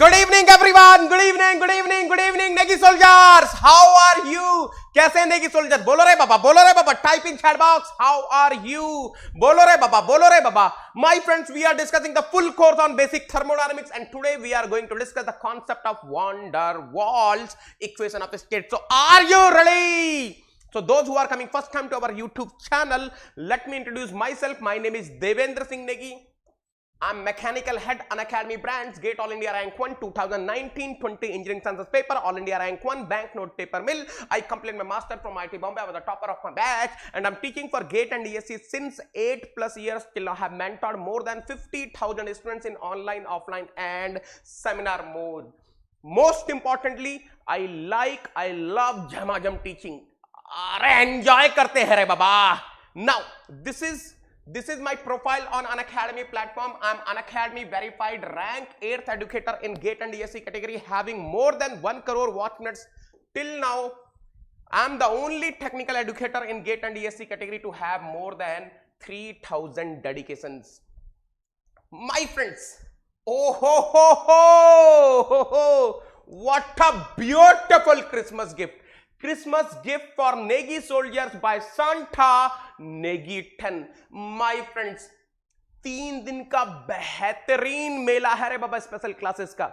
Good evening everyone, good evening, good evening, good evening Negi soldiers, how are you? कैसे हैं Negi soldier? बोलो रे बाबा, बोलो रे बाबा, type in chat box, how are you? बोलो रे बाबा, बोलो रे बाबा. My friends, we are discussing the full course on basic thermodynamics, and today we are going to discuss the concept of van der Waals equation of state. So are you ready? So those who are coming first time to our YouTube channel, let me introduce myself. My name is Devendra Singh Negi. I'm mechanical head Unacademy branch, GATE All India Rank 1, 2019-20 Engineering Sciences paper, All India Rank 1, banknote paper mill. I completed my master from IIT Bombay. I was the topper of my batch, and I'm teaching for GATE and ESC since 8+ years. Till I have mentored more than 50,000 students in online, offline, and seminar mode. Most importantly, I love Jam teaching. अरे enjoy करते हैं रे बाबा. Now this is my profile on Unacademy platform. I'm Unacademy verified rank 8th educator in GATE and ESC category, having more than 1 crore watch minutes till now. I'm the only technical educator in GATE and ESC category to have more than 3,000 dedications. My friends, oh ho, what a beautiful Christmas gift. Christmas gift for Negi soldiers by Santa Negi 10. My friends, 3 दिन का बेहतरीन मेला है रे बाबा special classes का.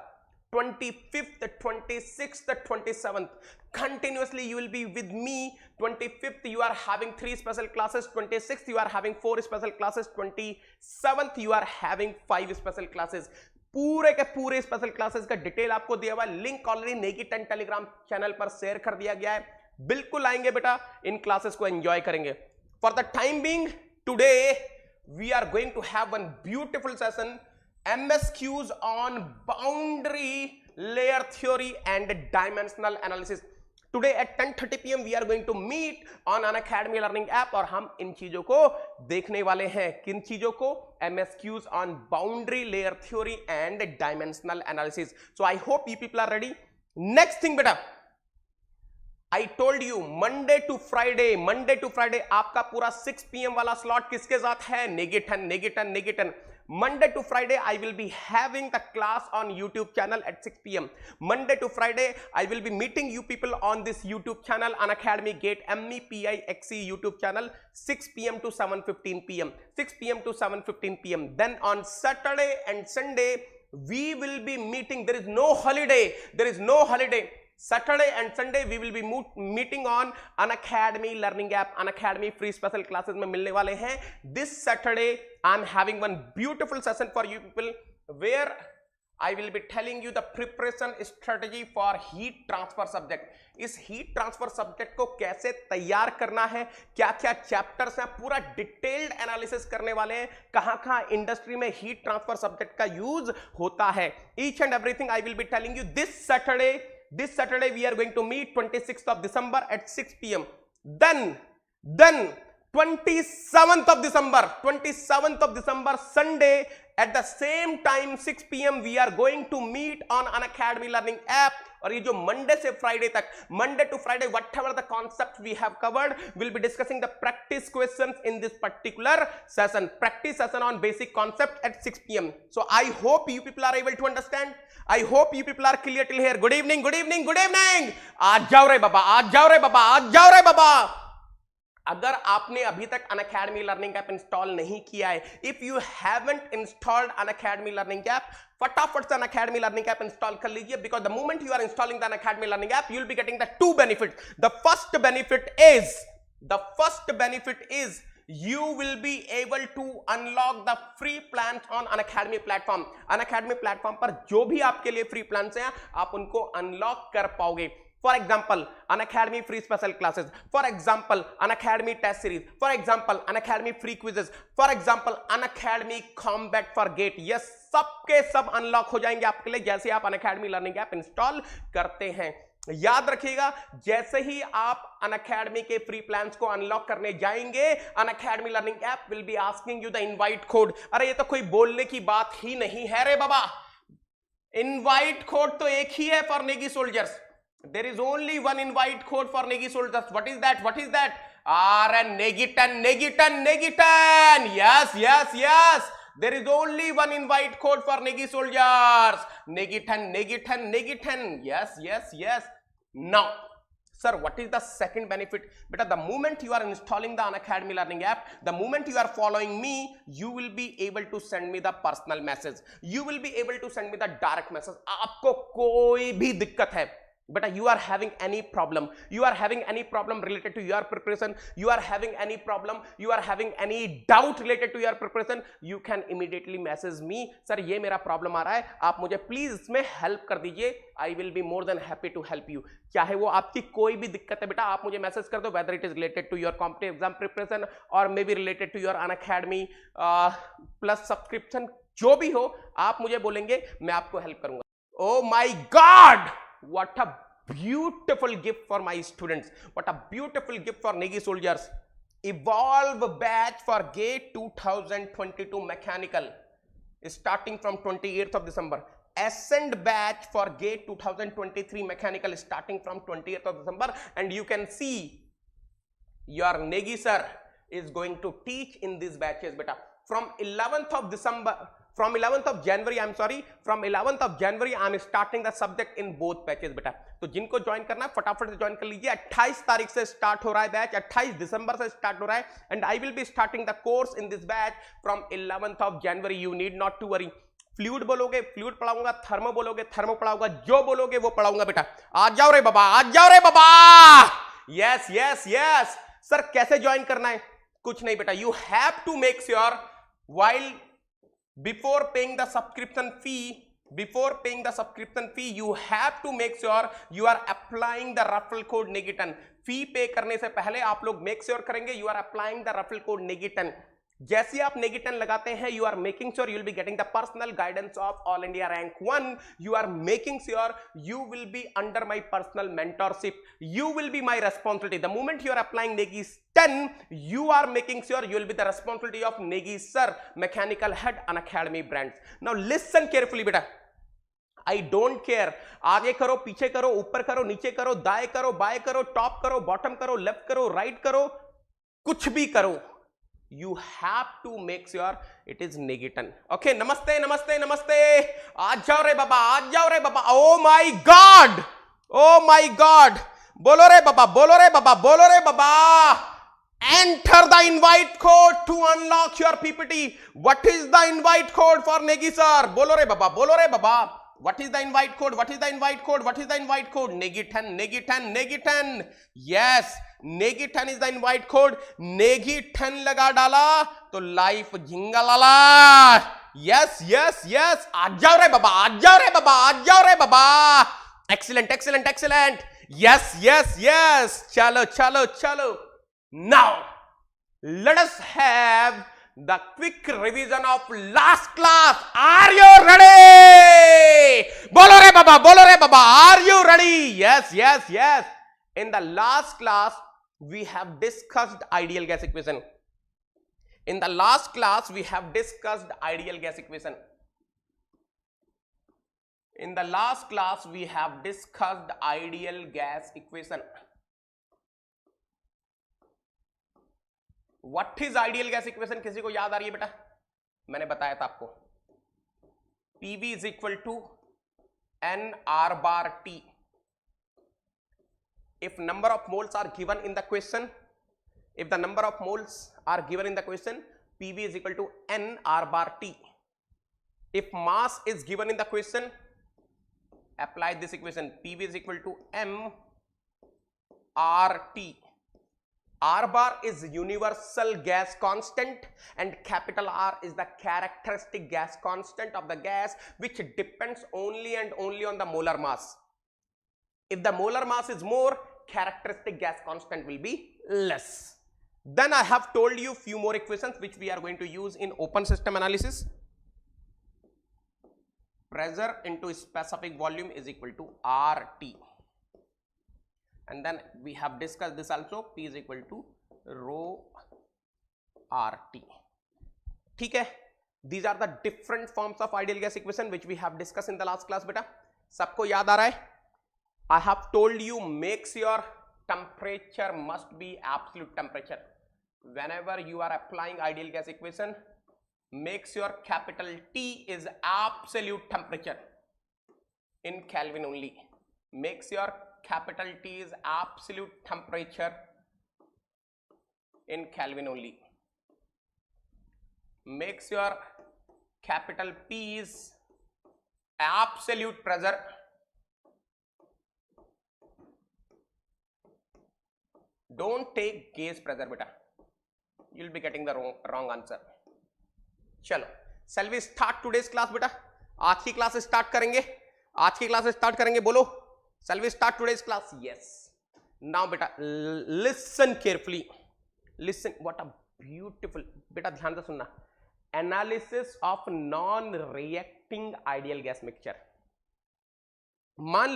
25th, 26th, 27th. Continuously you will be with me. 25th you are having 3 special classes. 26th you are having 4 special classes. 27th you are having 5 special classes. पूरे के पूरे special classes का detail आपको दिया हुआ है. Link already Negi 10 Telegram channel पर share कर दिया गया है. बिल्कुल आएंगे बेटा, इन क्लासेस को एंजॉय करेंगे. For the time being today we are going to have one beautiful session, MSQs on boundary layer theory and dimensional analysis. Today at 10:30 PM we are going to meet on Unacademy learning app और हम इन चीजों को देखने वाले हैं. किन चीजों को? MSQs on boundary layer theory and dimensional analysis. So I hope you people are ready. Next thing बेटा, I told you Monday to Friday आपका पूरा 6 PM वाला स्लॉट किसके साथ है? Negi 10. Monday to Friday I will be having the class on YouTube channel at 6 PM. Monday to Friday I will be meeting you people on this YouTube channel, Unacademy GATE MEPIXE YouTube channel, 6 PM to 7:15 PM. 6 PM to 7:15 PM. Then on Saturday and Sunday we will be meeting. There is no holiday. Saturday and Sunday we will be meeting on Unacademy learning app. Unacademy free special classes में मिलने वाले हैं. This Saturday I'm having one beautiful session for you people where I will be telling you the preparation strategy for heat transfer subject. इस heat transfer subject को कैसे तैयार करना है, क्या क्या चैप्टर्स हैं, पूरा डिटेल्ड एनालिसिस करने वाले हैं. कहां इंडस्ट्री में heat transfer subject का यूज होता है. Each and everything I will be telling you this Saturday we are going to meet 26th of December at 6 PM. Then 27th of December Sunday at the same time 6 PM we are going to meet on Unacademy learning app. और ये जो Monday से Friday तक, Monday to Friday whatever the concept we have covered, we'll be discussing the practice questions in this particular session. Practice session on basic concept at 6 PM. So I hope you people are able to understand. I hope you people are clear till here. Good evening. आज जाओ रे बाबा. अगर आपने अभी तक Unacademy learning app install नहीं किया है, if you haven't installed Unacademy learning app, फटाफट से Unacademy learning app इंस्टॉल कर लीजिए, because the moment you are installing the Unacademy learning app, you will be getting the 2 benefits. The first benefit is you will be able to unlock the free plans on Unacademy platform. Unacademy platform पर जो भी आपके लिए free plans हैं, आप उनको unlock कर पाओगे. For example, Unacademy free special classes. For example, Unacademy test series. For example, Unacademy free quizzes. For example, Unacademy combat for GATE. ये सबके सब अनलॉक हो जाएंगे आपके लिए जैसे आप Unacademy learning app इंस्टॉल करते हैं. याद रखिएगा, जैसे ही आप Unacademy के फ्री प्लान्स को अनलॉक करने जाएंगे, Unacademy learning app will be asking you the invite code. अरे ये तो कोई बोलने की बात ही नहीं है रे बाबा. इनवाइट कोड तो एक ही है for Negi soldiers. There is only one invite code for Negi soldiers. What is that? RN Negi 10. Yes. There is only one invite code for Negi soldiers. Negi 10, Negi 10, Negi 10. Yes, yes, yes. Now, sir, what is the second benefit? Beta, the moment you are installing the Unacademy Learning app, the moment you are following me, you will be able to send me the personal message. You will be able to send me the direct message. आपको कोई भी दिक्कत है, but you are having any problem, related to your preparation, you are having any problem, you are having any doubt related to your preparation, you can immediately message me. Sir, ये मेरा problem आ रहा है, आप मुझे please इसमें help कर दीजिए. I will be more than happy to help you. चाहे वो आपकी कोई भी दिक्कत है बेटा, आप मुझे मैसेज कर दो, whether it is related to your competitive exam preparation or maybe related to your Unacademy plus subscription, जो भी हो आप मुझे बोलेंगे, मैं आपको हेल्प करूंगा. Oh my God! What a beautiful gift for my students. What a beautiful gift for Negi soldiers. Evolve batch for GATE 2022 mechanical starting from 28th of December. Ascend batch for GATE 2023 mechanical starting from 20th of December. And you can see your Negi sir is going to teach in these batches beta. From 11th of December, from 11th of January, I'm sorry, from 11th of January, I'm starting the subject in both batches बेटा. तो जिनको join करना है फटाफट से join कर लीजिए. 28 तारीख से स्टार्ट हो रहा है बैच, 28 दिसंबर से स्टार्ट हो रहा है. And I will be starting the course in this batch from 11th of January. You need not to worry. Fluid बोलोगे फ्लूइड पढ़ाऊंगा, थर्मो बोलोगे थर्मो पढ़ाऊंगा, जो बोलोगे वो पढ़ाऊंगा बेटा. आ जाओ रे बाबा, आ जाओ रे बाबा. यस यस यस सर, कैसे ज्वाइन करना है? कुछ नहीं बेटा, you have to make sure while before paying the subscription fee, you have to make sure you are applying the referral code Negi10. फी पे करने से पहले आप लोग मेक श्योर करेंगे you are applying the referral code Negi10. जैसे आप Negi10 लगाते हैं, you are making sure you will be getting the personal guidance of All India Rank 1. You are making sure you will be under my personal mentorship. You will be my responsibility. The moment you are applying Negi10, you are making sure you will be the responsibility of Negi sir, mechanical head Unacademy brands. Now listen carefully beta. I don't care. आगे करो, पीछे करो, ऊपर करो, नीचे करो, दाएं करो, बाएं करो, टॉप करो, बॉटम करो, लेफ्ट करो, राइट करो, कुछ भी करो. You have to make sure it is Negi10. Okay, namaste, namaste, namaste. आज जाओ रे बाबा, आज जाओ रे बाबा. Oh my God, oh my God. बोलो रे बाबा, बोलो रे बाबा, बोलो रे बाबा. Enter the invite code to unlock your PPT. What is the invite code for Negi sir? बोलो रे बाबा, बोलो रे बाबा. What is the invite code? What is the invite code? What is the invite code? Negi10, Negi10, Negi10. Yes, Negi10 is the invite code. Negi10 लगा डाला तो life झिंगालाला. Yes, yes, yes. आज जाओ रे बाबा, आज जाओ रे बाबा, आज जाओ रे बाबा. Excellent, excellent, excellent. Yes, yes, yes. चलो, चलो, चलो. Now, let us have the quick revision of last class. Are you ready? Bolo re baba, bolo re baba. Are you ready? Yes, yes, yes. In the last class, we have discussed ideal gas equation. In the last class, we have discussed ideal gas equation. In the last class, we have discussed ideal gas equation. What is ideal gas equation? किसी को याद आ रही है बेटा? मैंने बताया था आपको. PV is equal to N R bar T. If number of moles are given in the question, if the number of moles are given in the question, PV is equal to N R bar T. If mass is given in the question, apply this equation. PV is equal to M R T. R bar is universal gas constant and capital R is the characteristic gas constant of the gas, which depends only and only on the molar mass. If the molar mass is more, characteristic gas constant will be less. Then I have told you few more equations which we are going to use in open system analysis. Pressure into specific volume is equal to RT. And then we have discussed this also, P is equal to rho RT. ठीक है? These are the different forms of ideal gas equation which we have discussed in the last class बेटा. सबको याद आ रहा है? I have told you make sure temperature must be absolute temperature. Whenever you are applying ideal gas equation, makes your capital T is absolute temperature in Kelvin only. Makes your capital T is absolute temperature in Kelvin only. Makes your capital P is absolute pressure don't take gauge pressure beta, you'll be getting the wrong answer. चलो shall we start today's class beta, आज की class start करेंगे, आज की class start करेंगे, बोलो shall we start today's class? Yes. Now beta listen carefully, listen, what a beautiful, beta ध्यान से सुनना, analysis of non reacting ideal gas mixture. मान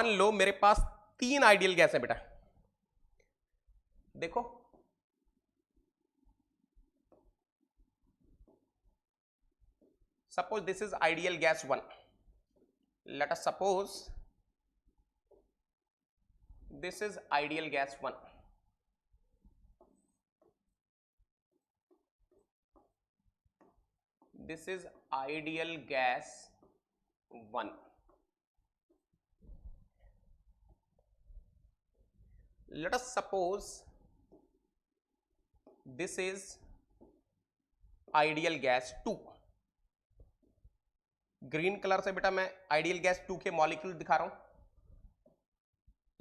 लो मेरे पास 3 आइडियल गैस है बेटा, देखो suppose this is ideal gas 1, let us suppose this is ideal gas 1, this is ideal gas 1. Let us suppose this is ideal gas 2. Green colour से बेटा मैं ideal gas 2 के molecule दिखा रहा हूं.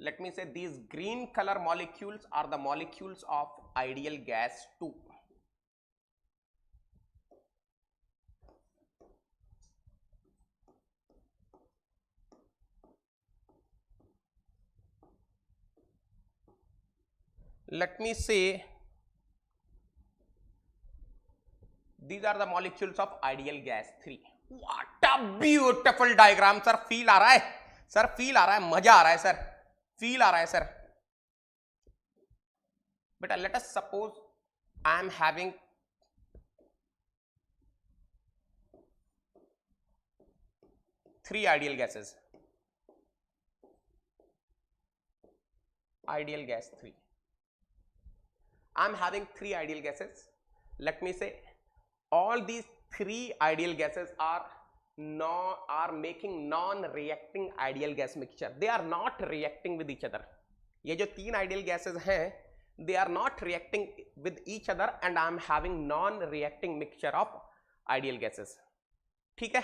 Let me say these green color molecules are the molecules of ideal gas 2. Let me say these are the molecules of ideal gas 3. What a beautiful diagram sir, feel आ रहा है sir, feel आ रहा है, मजा आ रहा है sir, feel आ रहा है sir. But let us suppose I am having three ideal gases, ideal gas 3. I am having 3 ideal gases. Let me say all these 3 ideal gases are making non-reacting ideal gas mixture. They are not reacting with each other. ये जो 3 ideal gases हैं, they are not reacting with each other and I am having non-reacting mixture of ideal gases. ठीक है,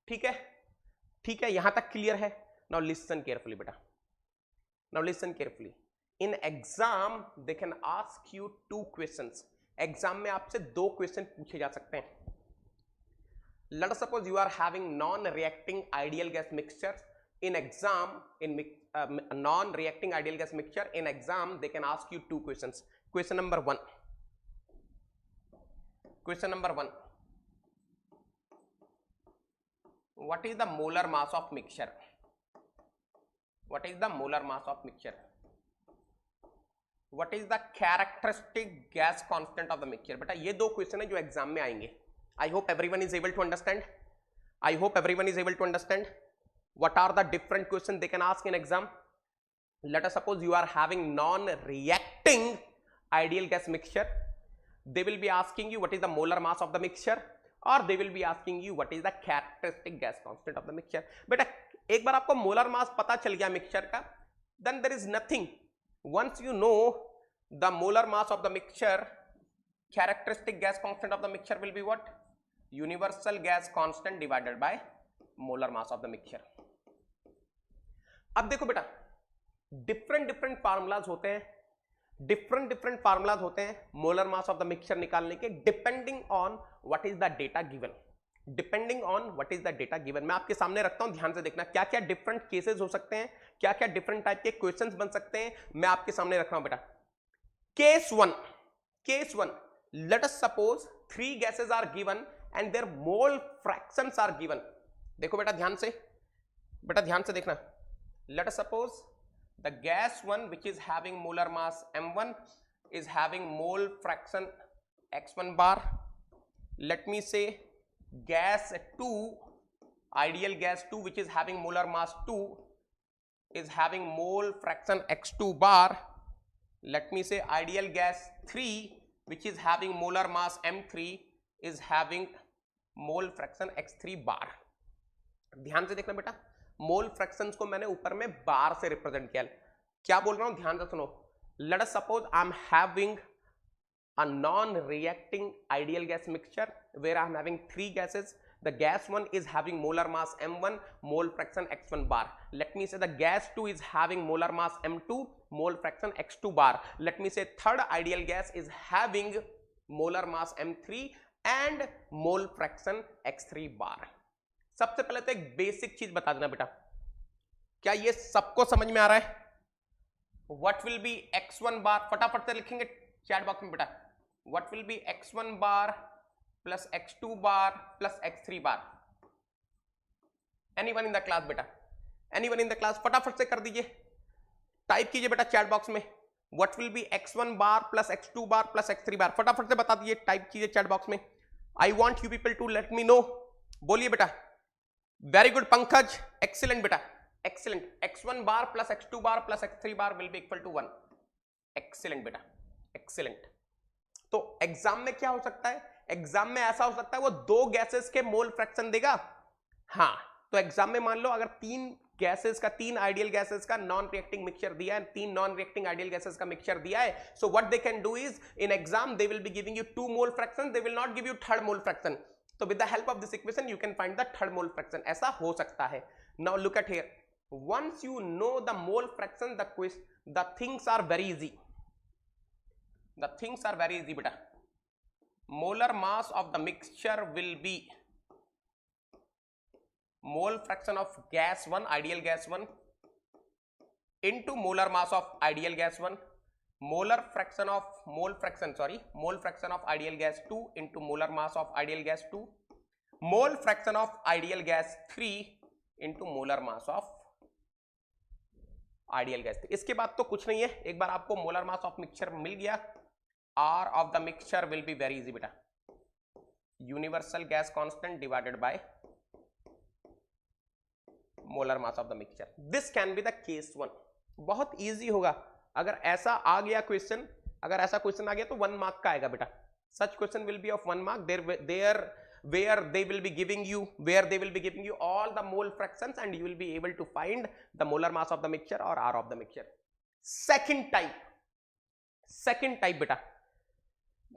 ठीक है, ठीक है, यहां तक क्लियर है. Now listen carefully बेटा. Now listen carefully. In exam they can ask you 2 questions. Exam में आपसे 2 क्वेश्चन पूछे जा सकते हैं. Let us suppose you are having non-reacting ideal gas mixture. In exam, in non-reacting ideal gas mixture, in exam they can ask you 2 questions. Question number 1. Question number 1. What is the molar mass of mixture? What is the molar mass of mixture? What is the characteristic gas constant of the mixture? बेटा ये 2 question है जो exam में आएंगे. I hope everyone is able to understand. I hope everyone is able to understand. What are the different questions they can ask in exam? Let us suppose you are having non-reacting ideal gas mixture. They will be asking you what is the molar mass of the mixture, or they will be asking you what is the characteristic gas constant of the mixture. बेटा एक बार आपको molar mass पता चल गया mixture का, then there is nothing. Once you know the molar mass of the mixture, characteristic gas constant of the mixture will be what? Universal gas constant divided by molar mass of the mixture. अब देखो बेटा different formulas होते हैं, different formulas होते हैं molar mass of the mixture निकालने के, depending on what is the data given. Depending on what is the data given मैं आपके सामने रखता हूं, ध्यान से देखना क्या क्या डिफरेंट केसेस हो सकते हैं, क्या क्या डिफरेंट टाइप के क्वेश्चंस बन सकते हैं, मैं आपके सामने रख रहा हूं बेटा. Case 1, let us suppose 3 gases are given and their mole fractions are given. देखो बेटा ध्यान से देखना. Let us suppose the gas 1 which is having molar mass m1 is having mole fraction x1 bar. Let me say gas 2, ideal gas 2 which is having molar mass 2 is having mole fraction x2 bar. Let me say ideal gas 3 which is having molar mass M3 is having mole fraction x3 बार। ध्यान से देखना बेटा, मोल fractions को मैंने ऊपर में बार से represent किया। क्या बोल रहा हूं ध्यान से सुनो। Late us suppose I am having a non-reacting ideal gas mixture where I am having three gases. The gas 1 is having molar mass M1, mole fraction x1 bar. Let me say the gas 2 is having molar mass M2, mole fraction x2 bar. Let me say third ideal gas is having molar mass M3 and mole fraction x3 bar. सबसे पहले तो एक basic चीज बता देना बेटा, क्या ये सबको समझ में आ रहा है? What will be x1 bar? फटाफट से लिखेंगे चैट बॉक्स में बेटा। What will be x1 bar plus x2 bar plus x3 bar? Anyone in the class बेटा? Anyone in the class? फटाफट से कर दीजिए, टाइप कीजिए बेटा चैट बॉक्स में। What will be x1 bar plus x2 bar plus x3 bar? फटाफट से बता दीजिए, टाइप कीजिए चैट बॉक्स में। I want you people to let me know. बोलिए बेटा। वेरी गुड पंकज, एक्सीलेंट बेटा, excellent. x1 bar plus x2 bar plus x3 bar will be equal to 1. Excellent बेटा, एक्सीलेंट। तो एग्जाम में क्या हो सकता है? एग्जाम में ऐसा हो सकता है वो दो गैसेस के मोल फ्रैक्शन देगा। हाँ, तो एग्जाम में मान लो अगर तीन गैसेस का, तीन आइडियल गैसेस का नॉन रिएक्टिंग मिक्सचर दिया है, तीन नॉन रिएक्टिंग आइडियल गैसेस का मिक्सचर दिया है, so what they can do is in exam they will be giving you 2 mole fraction, they will not give you third mole fraction. तो with the help of this equation you can find the third mole fraction. ऐसा हो सकता है। Now look at here, once you know the mole fraction the things are very easy. The things are very easy beta. Molar mass of the mixture will be mole fraction of gas 1, ideal gas 1 into molar mass of ideal gas 1, mole fraction of ideal gas 2 into molar mass of ideal gas 2, mole fraction of ideal gas 3 into molar mass of ideal gas 3। इसके बाद तो कुछ नहीं है। एक बार आपको molar mass of mixture मिल गया, R of the mixture will be very easy beta, universal gas constant divided by molar mass of the mixture. This can be the case 1. बहुत easy होगा। अगर ऐसा आ गया क्वेश्चन, अगर ऐसा क्वेश्चन आ गया तो 1 मार्क का आएगा बेटा। Such question will be of 1 mark there where they will be giving you all the mole fractions and you will be able to find the molar mass of the mixture or R of the mixture. Second type बेटा,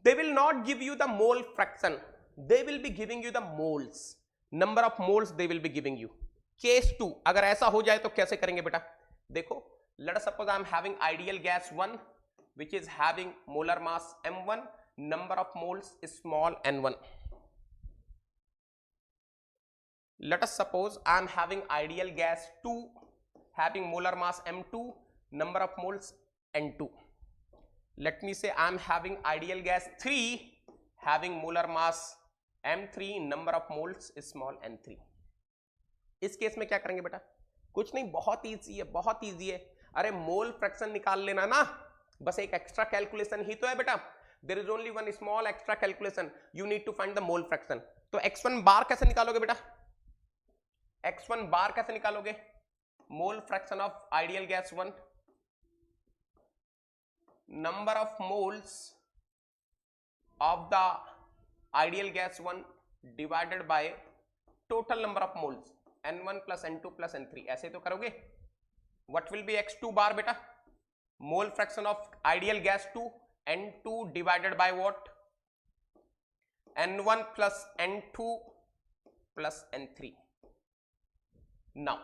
they will not give you the mole fraction, they will be giving you the moles, number of moles they will be giving you. Case 2 अगर ऐसा हो जाए तो कैसे करेंगे बेटा? देखो, let us suppose I am having ideal gas 1 which is having molar mass M1, number of moles is small n1. Let us suppose I am having ideal gas 2 having molar mass M2, number of moles n2. Let me say I am having ideal gas 3 having molar mass M3, number of moles is small n3. इस case में क्या करेंगे बेटा? कुछ नहीं, बहुत easy है, बहुत इजी है। अरे मोल फ्रैक्शन निकाल लेना ना, बस एक एक्स्ट्रा कैलकुलेशन ही तो है बेटा। There is only one small extra calculation, you need to find the mole fraction. तो x1 बार कैसे निकालोगे बेटा? x1 बार कैसे निकालोगे? Mole fraction of ideal gas 1, number of moles of the ideal gas 1 divided by total number of moles n1 plus n2 plus n3। ऐसे तो करोगे। what will be x2 bar बेटा? mole fraction of ideal gas 2 n2 divided by what? n1 plus n2 plus n3। now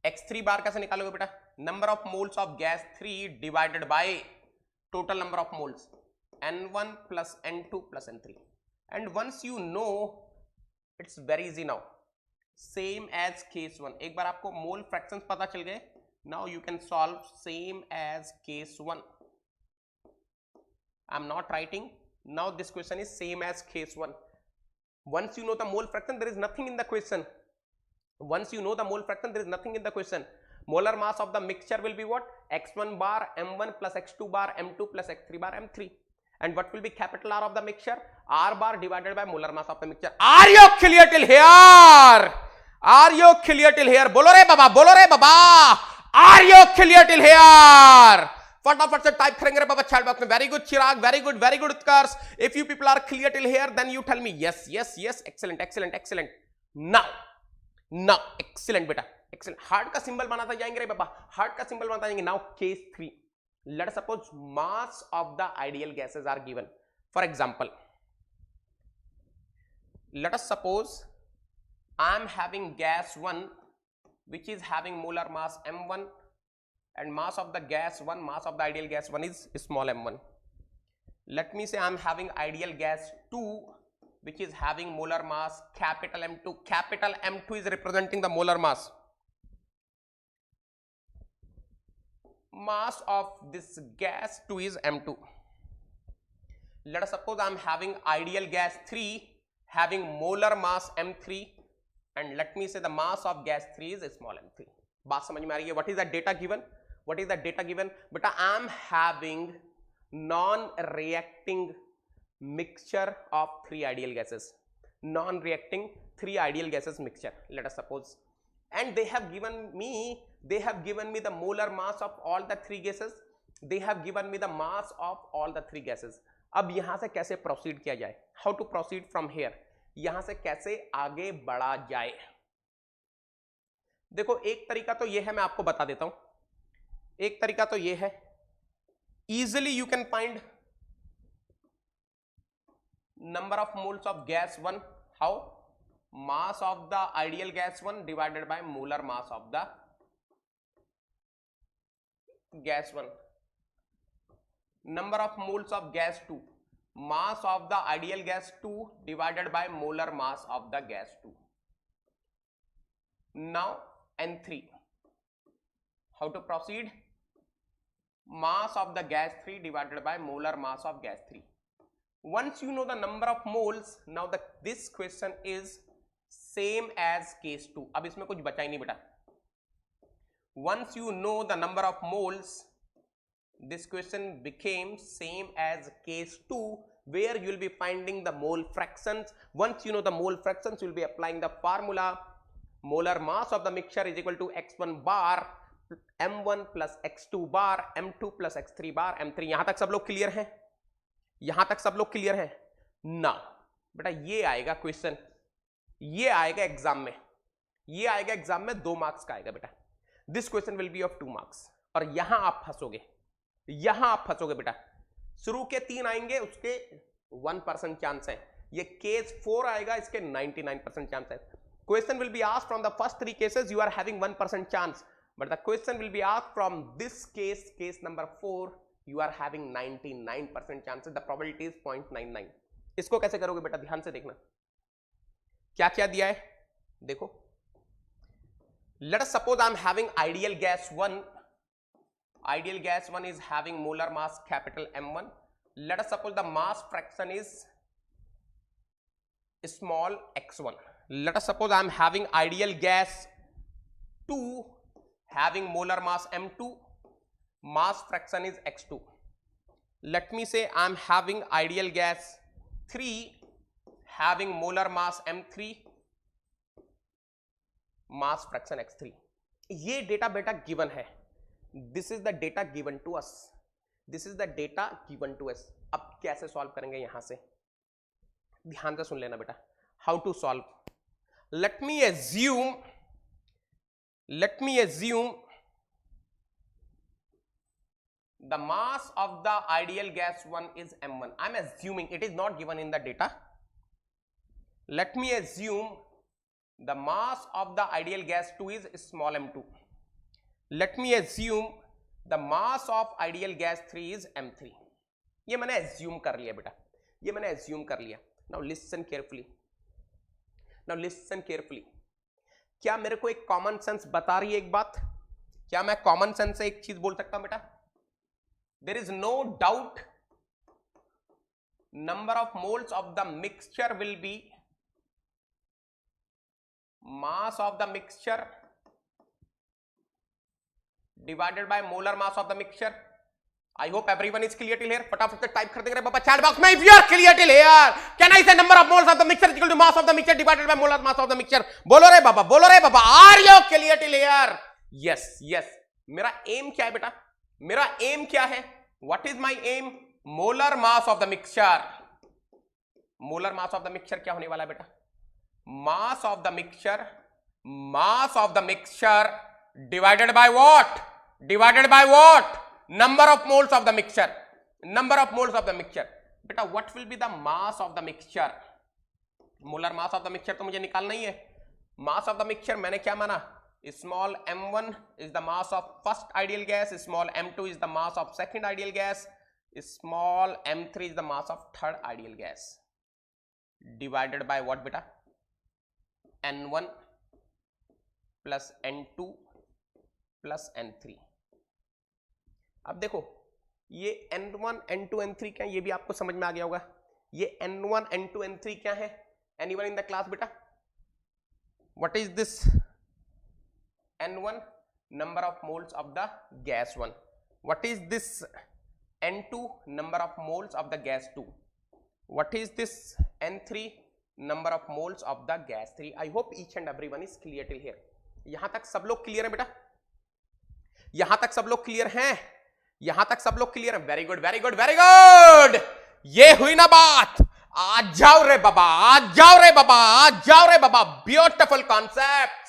x3 बार कैसे निकालोगे बेटा? Number of moles of gas 3 divided by total number of moles n1 plus n2 plus n3। And once you know it's very easy. Now same as case 1, एक बार आपको mole fractions पता चल गए, now you can solve same as case 1। I am not writing, now this question is same as case 1। Once you know the mole fraction there is nothing in the question. Once you know the mole fraction, there is nothing in the question. Molar mass of the mixture will be what? x1 bar m1 plus x2 bar m2 plus x3 bar m3. And what will be capital R of the mixture? R bar divided by molar mass of the mixture. Are you clear till here? Are you clear till here? बोलो रे बाबा, बोलो रे बाबा। Are you clear till here? फटाफट से type करेंगे बाबा चैट बॉक्स में। Very good Chirag, very good Utkarsh. If you people are clear till here then you tell me yes yes yes. Excellent excellent excellent. Now excellent बेटा, excellent. Heart का symbol बनाता जाएंगे रे बाबा, हार्ट का सिंबल बनाता जाएंगे। Now case 3, let suppose mass of the ideal gases are given. For example, let us suppose I am having gas 1 which is having molar mass m1 and mass of the gas 1, mass of the ideal gas 1 is small m1. Let me say I am having ideal gas 2 which is having molar mass capital M2. Capital M2 is representing the molar mass. Mass of this gas 2 is m2. Let us suppose I am having ideal gas 3 having molar mass m3 and let me say the mass of gas 3 is small m3. बात समझ में आ रही है? What is the data given? What is the data given? But I am having non-reacting mixture of 3 ideal gases. Non-reacting 3 ideal gases mixture. Let us suppose, and they have given me the molar mass of all the 3 gases. They have given me the mass of all the 3 gases. अब यहां से कैसे proceed किया जाए? How to proceed from here? यहां से कैसे आगे बढ़ा जाए? देखो एक तरीका तो यह है, मैं आपको बता देता हूं। एक तरीका तो यह है, easily you can find number of moles of gas 1। How? Mass of the ideal gas 1 divided by molar mass of the gas 1। number of moles of gas 2, mass of the ideal gas 2 divided by molar mass of the gas 2. Now N3, how to proceed? Mass of the gas 3 divided by molar mass of gas 3. Once you know the number of moles, now this question is same as case 2. अब इसमें कुछ बचा ही नहीं बेटा। Once you know the number of moles, this question became same as case 2 where you will be finding the mole fractions. Once you know the mole fractions, you will be applying the formula molar mass of the mixture is equal to x1 bar m1 plus x2 bar m2 plus x3 bar m3। यहां तक सब लोग clear हैं? यहां तक सब लोग clear हैं ना? बेटा ये आएगा क्वेश्चन, ये आएगा एग्जाम में, ये आएगा एग्जाम में 2 मार्क्स का आएगा बेटा। This question will B of 2 marks. और यहां आप फंसोगे, यहां आप फंसोगे बेटा। शुरू के 3 आएंगे, उसके 1% चांस है। ये केस 4 आएगा, इसके 99% चांस है। Question will be asked from the first 3 cases, you are having 1% chance, but the question will be asked from this case, case number 4, you are having 99% chances. The probability is 0.99। इसको कैसे करोगे बेटा? ध्यान से देखना क्या क्या दिया है, देखो। Late us suppose I am having ideal gas 1। Ideal gas 1 is having molar mass capital M1. Let us suppose the mass fraction is small x1. Let us suppose I am having ideal gas 2 having molar mass M2. Mass fraction is x2. Let me say I am having ideal gas 3 having molar mass M3. Mass fraction x3. ये data बेटा given है। This is the data given to us. This is the data given to us. अब कैसे solve करेंगे? यहां से ध्यान से सुन लेना बेटा। How to solve? let me assume the mass of the ideal gas 1 is m1. I am assuming, it is not given in the data. Let me assume the mass of the ideal gas 2 is small m2. Let me assume the mass of ideal gas 3 is m3. ये मैंने assume कर लिया बेटा, ये मैंने assume कर लिया। Now listen carefully. Now listen carefully. क्या मेरे को एक कॉमन सेंस बता रही है एक बात? क्या मैं कॉमन सेंस से एक चीज बोल सकता हूं बेटा? There is no doubt number of moles of the mixture will be mass of the mixture divided by molar mass of the mixture. I hope everyone is clear till here. फटाफट से type कर देंगे बाबा chat box में। If you are clear till here, can I say number of moles of the mixture is equal to mass of the mixture divided by molar mass of the mixture? बोलो रे बाबा, बोलो रे बाबा। Are you clear till here? Yes, yes. मेरा aim क्या है बेटा? मेरा एम क्या है? What is my aim? Molar mass of the mixture. Molar mass of the mixture क्या होने वाला है बेटा? Mass of the mixture, mass of the mixture divided by what? Divided by what? Number of moles of the mixture, number of moles of the mixture. बेटा what will be the mass of the mixture? Molar mass of the mixture तो मुझे निकालना ही है। मास of the mixture मैंने क्या माना? Small m1 is the mass of first ideal gas, small m2 is the mass of second ideal gas, small m3 is the mass of third ideal gas, divided by what beta? n1 plus n2 plus n3। अब देखो ये n1 n2 n3 क्या है, ये भी आपको समझ में आ गया होगा। ये n1 n2 n3 क्या है? Anyone in the class beta? What is this? n1 number of moles of the gas 1. What is this? n2 number of moles of the gas 2. What is this? n3 number of moles of the gas 3. I hope each and everyone is clear till here. यहां तक सब लोग clear है बेटा? यहां तक सब लोग क्लियर हैं? यहां तक सब लोग क्लियर है? Very good very good very good. ये हुई ना बात। आज जाओ रे बाबा, आज जाओ रे बाबा, आज जाओ रे बाबा। Beautiful concept.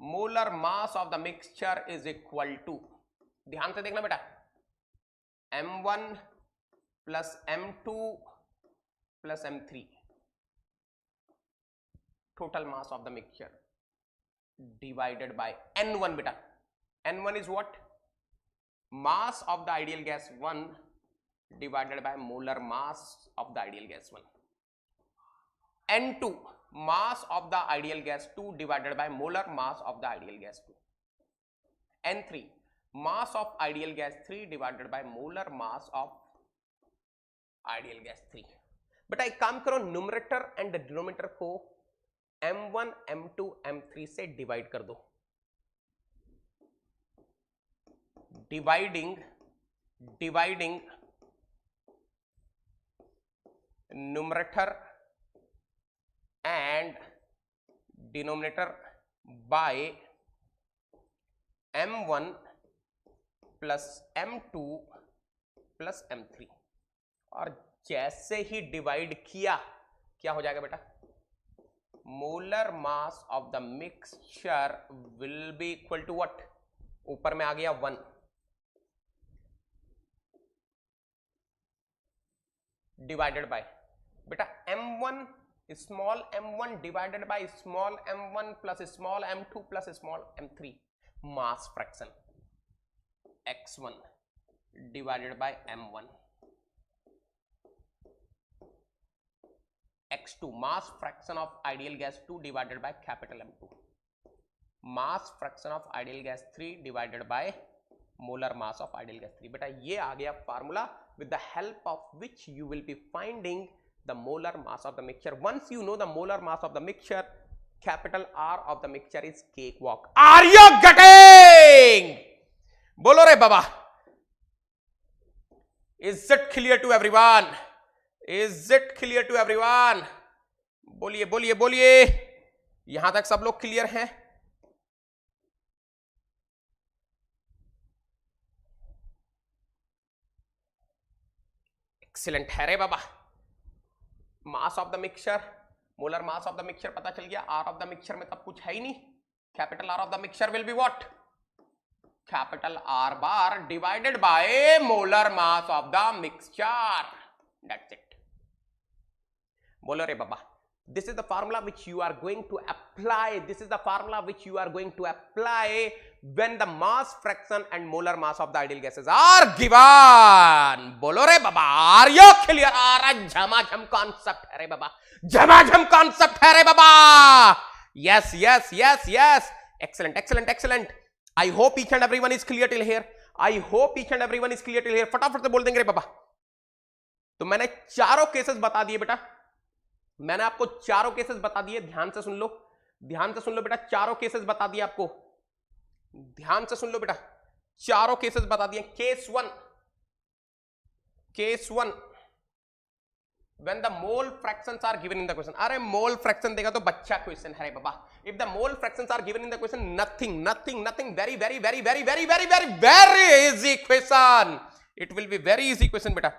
Molar mass of the mixture is equal to, ध्यान से देखना बेटा, m1 plus m2 plus m3 total mass of the mixture divided by n1 बेटा। n1 is what? Mass of the ideal gas 1 divided by molar mass of the ideal gas 1. n2 mass of the ideal gas 2 divided by molar mass of the ideal gas 2. n3 mass of ideal gas 3 divided by molar mass of ideal gas 3. बेटा एक काम करो, numerator and denominator को m1 m2 m3 से divide कर दो। Dividing numerator and denominator by m1 plus m2 plus m3। और जैसे ही डिवाइड किया क्या हो जाएगा बेटा? Molar mass of the mixture will be equal to what? ऊपर में आ गया 1 डिवाइडेड बाय बेटा m1 small m1 divided by small m1 plus small m2 plus small m3। Mass fraction x1 divided by m1, x2 mass fraction of ideal gas 2 divided by capital M2, mass fraction of ideal gas 3 divided by molar mass of ideal gas 3। बेटा ये आ गया formula with the help of which you will be finding the molar mass of the mixture. Once you know the molar mass of the mixture, capital R of the mixture is cakewalk. Are you getting? बोलो रे बाबा। Is it clear to everyone? Is it clear to everyone? बोलिए बोलिए बोलिए। यहां तक सब लोग clear हैं? एक्सीलेंट है रे बाबा। Mass of the mixture, molar mass of the mixture पता चल गया। आर ऑफ द मिक्सचर में तब कुछ है ही नहीं। Capital R of the mixture will be what? Capital R bar divided by molar mass of the mixture. That's it. बोलो रे बाबा। This is the formula which you are going to apply. This is the formula which you are going to apply when the mass fraction and molar mass of the ideal gases are given. बोलो रे बाबा, are you clear? झमाझम concept है रे बाबा, झमाझम concept है रे बाबा। Yes, yes, yes, yes. Excellent, excellent, excellent. I hope each and everyone is clear till here. I hope each and everyone is clear till here. फटाफट से बोल देंगे रे बाबा। तो मैंने चारों केसेस बता दिए बेटा, मैंने आपको चारों केसेस बता दिए। ध्यान से सुन लो, ध्यान से सुन लो बेटा। चारों केसेस बता दिए आपको, ध्यान से सुन लो बेटा। चारों केसेस बता दिए। Case one when the mole fractions are given in the question. अरे मोल फ्रैक्शन देगा तो बच्चा क्वेश्चन है रे बाबा. If the mole fractions are given in the question, nothing, very easy question. It will be very easy question बेटा.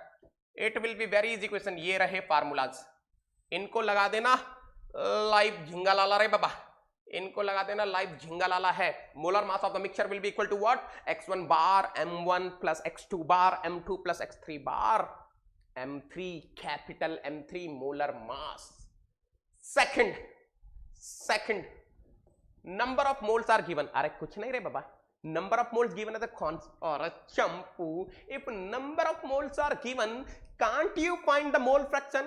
It will be very easy question. ये रहे formulas, इनको लगा देना लाइव झिंगा लाला रे बाबा, इनको लगा देना लाइव झिंगा लाला है. Molar mass of the mixture will be equal to what? x1 bar m1 plus x2 bar m2 plus x3 bar m3 capital M3 molar mass. Second number of moles are given. अरे कुछ नहीं रे बाबा, number of moles given as a constant or a champu. If number of moles are given, can't you find the mole fraction?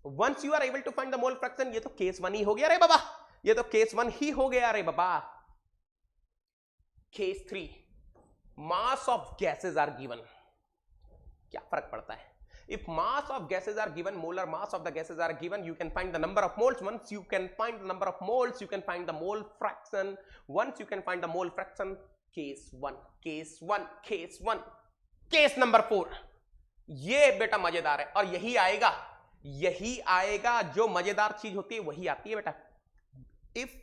Once you are able to find the mole fraction, ये तो case 1 ही हो गया रे बाबा, ये तो case 1 ही हो गया रे बाबा. Case 3, mass of gases are given. क्या फर्क पड़ता है? If mass of gases are given, molar mass of the gases are given, you can find the number of moles. Once you can find the number of moles, you can find the mole fraction. Once you can find the mole fraction, case 1. Case number 4, ये बेटा मजेदार है और यही आएगा जो मजेदार चीज होती है वही आती है बेटा. If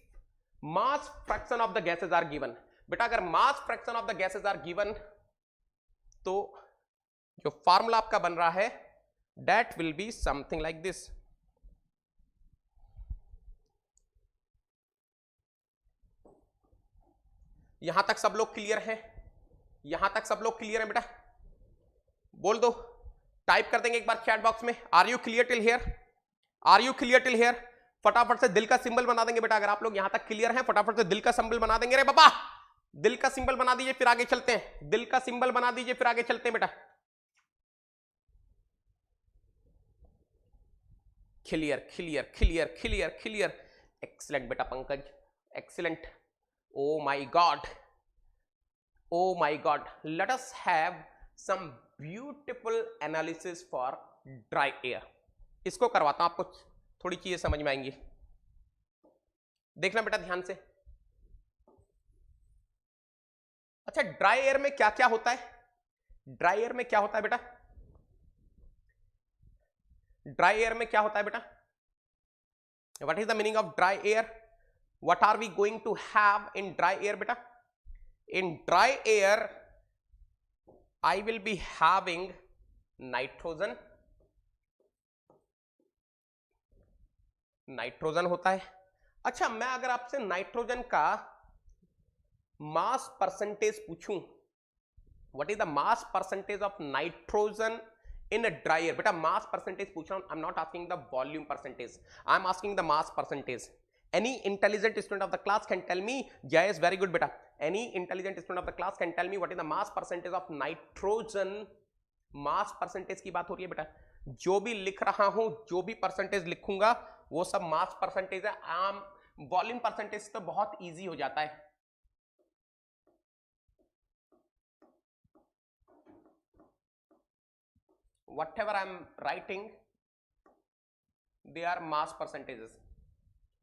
mass fraction of the gases are given, बेटा अगर mass fraction of the gases are given तो जो फार्मूला आपका बन रहा है that will be something like this. यहां तक सब लोग क्लियर हैं? यहां तक सब लोग क्लियर हैं बेटा? बोल दो, टाइप कर देंगे एक बार चैट बॉक्स में. Are you clear till here? Are you clear till here? फटाफट से दिल का सिंबल बना देंगे बेटा. अगर आप लोग यहां तक क्लियर हैं फटाफट से दिल का सिंबल बना देंगे रे बाबा. दिल का सिंबल बना दीजिए फिर आगे चलते हैं. दिल का सिंबल बना दीजिए फिर आगे चलते हैं बेटा. क्लियर. एक्सीलेंट बेटा Pankaj, excellent. Oh my God. Let us have some beautiful analysis for dry air. इसको करवाता हूं, आपको थोड़ी चीजें समझ में आएंगी. देखना बेटा ध्यान से. अच्छा, ड्राई एयर में क्या क्या होता है? ड्राई एयर में क्या होता है बेटा? ड्राई एयर में क्या होता है बेटा? What is the meaning of dry air? What are we going to have in dry air beta? In dry air I will be having nitrogen होता है. अच्छा, मैं अगर आपसे नाइट्रोजन का मास परसेंटेज पूछूं, what is the mass percentage of nitrogen in a dry air? बेटा mass percentage पूछ रहा हूं. I'm not asking the volume percentage, I'm asking the mass percentage. Any intelligent student of the class can tell me. Jayes, very good beta. Any intelligent student of the class can tell me what is the mass percentage of nitrogen. mass percentage की बात हो रही है बेटा. जो भी लिख रहा हूं, जो भी परसेंटेज लिखूंगा वो सब मास परसेंटेज है. आम वॉल्यूम परसेंटेज तो बहुत इजी हो जाता है. whatever I am writing, they are mass percentages.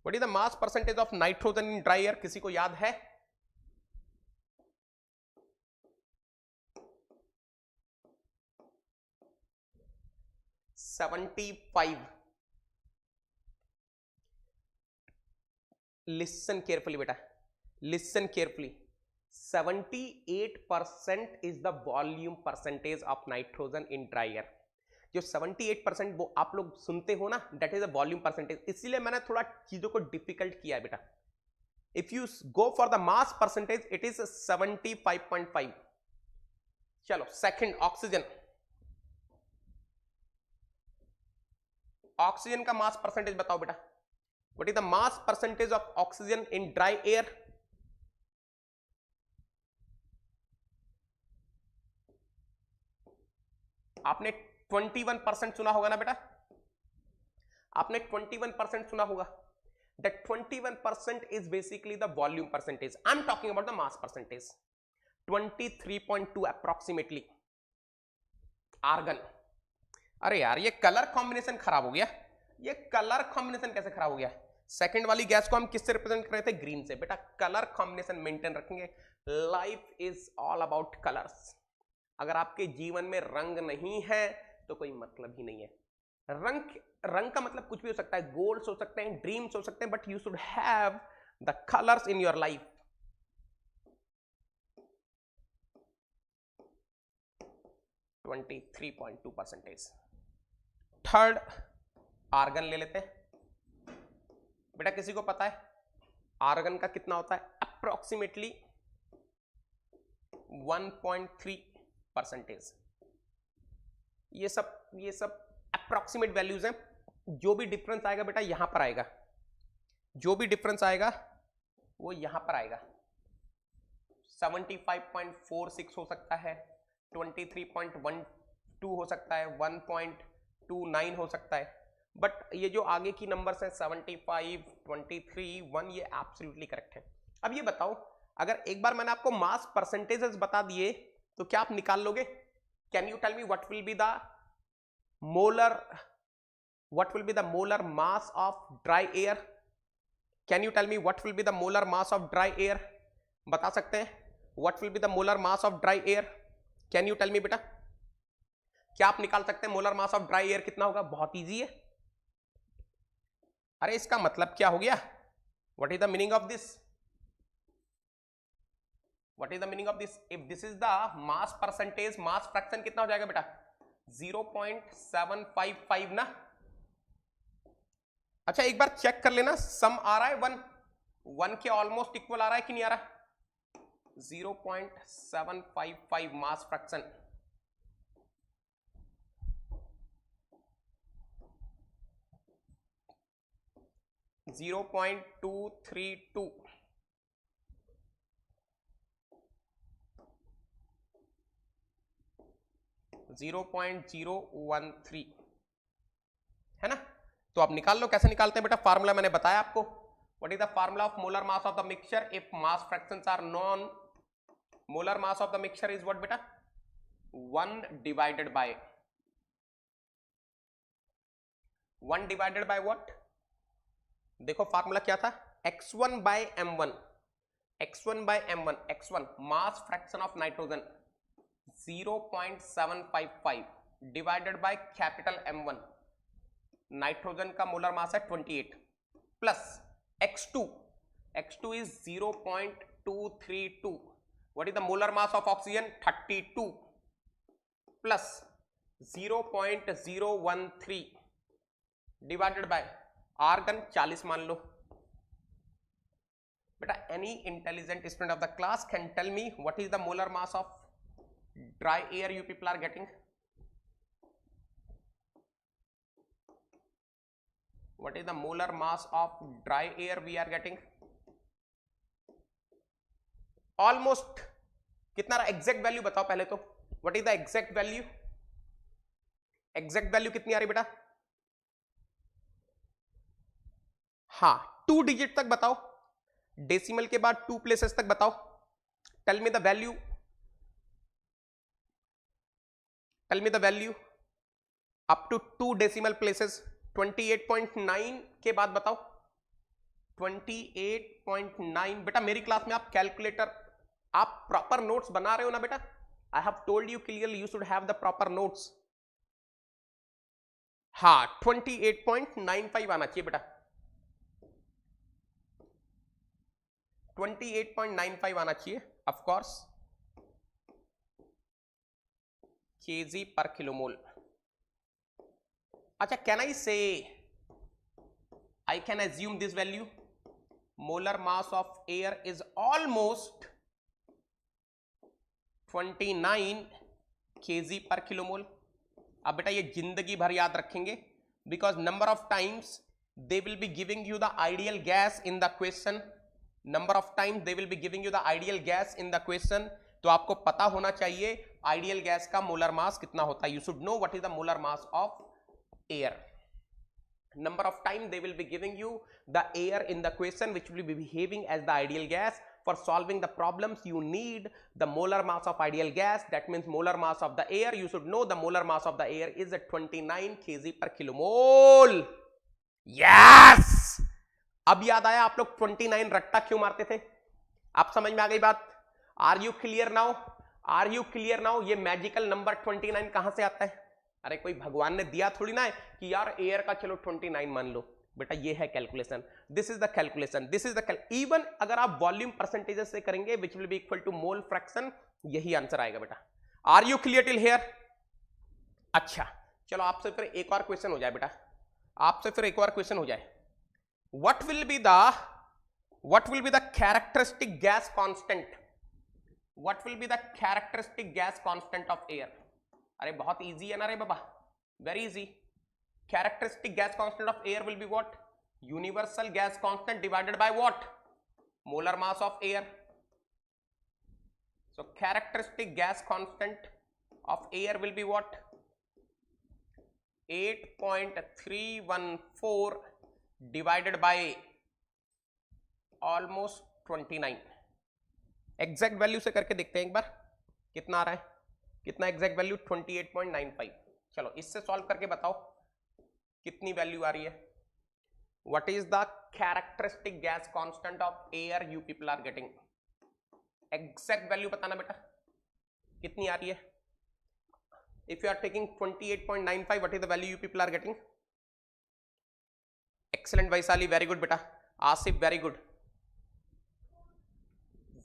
What is the mass percentage of nitrogen in dry air? किसी को याद है? $75. Listen carefully बेटा, listen carefully. 78% is the volume percentage of nitrogen in dry air. जो 78% वो आप लोग सुनते हो ना, that is a volume percentage. इसीलिए मैंने थोड़ा चीजों को डिफिकल्ट किया है बेटा. If you go for the mass percentage it is 75.5. चलो सेकंड, ऑक्सीजन. ऑक्सीजन का मास परसेंटेज बताओ बेटा. What is the mass percentage of oxygen in dry air? आपने 21% सुना होगा ना बेटा, आपने 21% सुना होगा. That 21% is basically the volume percentage. I'm talking about the mass percentage. 23.2 approximately. Argon. अरे यार ये कलर कॉम्बिनेशन खराब हो गया. ये कलर कॉम्बिनेशन कैसे खराब हो गया? सेकंड वाली गैस को हम किससे रिप्रेजेंट कर रहे थे? ग्रीन से. बेटा कलर कॉम्बिनेशन मेंटेन रखेंगे. Life is all about colours. अगर आपके जीवन में रंग नहीं है तो कोई मतलब ही नहीं है. रंग रंग का मतलब कुछ भी हो सकता है, गोल्स हो सकते हैं, ड्रीम्स हो सकते हैं, but you should have the colours in your life. 23.2%. Third argon ले लेते हैं. बेटा किसी को पता है आर्गन का कितना होता है? अप्रोक्सीमेटली 1.3%. ये सब अप्रोक्सीमेट वैल्यूज हैं. जो भी डिफरेंस आएगा बेटा यहां पर आएगा, जो भी डिफरेंस आएगा वो यहां पर आएगा. 75.46 हो सकता है, 23.12 हो सकता है, 1.29 हो सकता है, बट ये जो आगे की नंबर्स हैं 75, 23, 1 ये एब्सोल्युटली करेक्ट है. अब ये बताओ, अगर एक बार मैंने आपको मास परसेंटेजेस बता दिए तो क्या आप निकाल लोगे? Can you tell me what will be the molar mass of dry air? Can you tell me what will be the molar mass of dry air? बता सकते हैं what will be the molar mass of dry air? Can you tell me बेटा, क्या आप निकाल सकते हैं molar mass of dry air कितना होगा? बहुत इजी है. अरे इसका मतलब क्या हो गया? What is the meaning of this? What is the meaning of this? If this is the mass percentage, mass fraction कितना हो जाएगा बेटा? 0.755 ना. अच्छा एक बार चेक कर लेना, सम आ रहा है 1 के ऑलमोस्ट इक्वल आ रहा है कि नहीं आ रहा? 0.755 मास फ्रैक्शन. जीरो पॉइंट 232 0.013 है ना. तो आप निकाल लो. कैसे निकालते हैं बेटा? फार्मूला मैंने बताया आपको. What is the formula of molar mass of the mixture if mass fractions are known? Molar mass of the mixture is what बेटा? 1 डिवाइडेड बाय व्हाट? देखो फार्मूला क्या था? x1 by m1. x1 mass fraction of nitrogen 0.755 divided by capital M1. Nitrogen का molar mass है 28 plus x2 is 0.232. What is the molar mass of oxygen? 32 plus 0.013 divided bye argon 40 मान लो. बेटा any intelligent student of the class can tell me what is the molar mass of dry air you people are getting? What is the molar mass of dry air we are getting? Almost कितना रहा? Exact value बताओ पहले तो. What is the exact value? Exact value कितनी आ रही बेटा? हाँ 2 डिजिट तक बताओ, डेसिमल के बाद 2 प्लेसेस तक बताओ. Tell me the value. Tell me the value up to 2 decimal places. 28.9 के बाद बताओ. 28.9. बेटा मेरी क्लास में आप कैलकुलेटर, आप प्रॉपर नोट्स बना रहे हो ना बेटा? I have told you clearly you should have the proper notes. हाँ 28.95 आना चाहिए बेटा. 28.95 आना चाहिए of course. kg per kilomole. अच्छा can I say I can assume this value? Molar mass of air is almost 29 kg per kilomole. अब बेटा ये जिंदगी भर याद रखेंगे because number of times they will be giving you the ideal gas in the question. Number of times they will be giving you the ideal gas in the question. तो आपको पता होना चाहिए आइडियल गैस का molar mass कितना होता है. You should know what is the molar mass of air. Number of time they will be giving you the air in the question which will be behaving as the ideal gas. For solving the problems you need the molar mass of ideal gas. That means molar mass of the air. You should know the molar mass of the air is 29 kg per kilomole. Yes. अब याद आया आप लोग 29 रट्टा क्यों मारते थे? आप समझ में आ गई बात? Are you clear now? ये मैजिकल नंबर 29 कहां से आता है? अरे कोई भगवान ने दिया थोड़ी ना है कि यार एयर का चलो 29 मान लो बेटा, ये है calculation, this is the calculation, this is the even अगर आप वॉल्यूम परसेंटेजेस से करेंगे which will be equal to mole fraction, यही आंसर आएगा बेटा। Are you clear till here? अच्छा चलो आपसे फिर एक और क्वेश्चन हो जाए बेटा, आपसे फिर एक और क्वेश्चन हो जाए। What will be the characteristic gas constant, what will be the characteristic gas constant of air? अरे बहुत इजी है ना रे बाबा, very easy. Characteristic gas constant of air will be what? Universal gas constant divided by what? Molar mass of air. So characteristic gas constant of air will be what? 8.314 divided by almost 29. Exact value से करके देखते हैं एक बार कितना आ रहा है, कितना exact value 28.95। चलो इससे सॉल्व करके बताओ कितनी वैल्यू आ रही है। What is the characteristic gas constant of air you people are getting? Exact value बताना बेटा कितनी आ रही है। If you are taking 28.95, what is the value you people are getting? Excellent Vaishali, very good बेटा। Asif very good.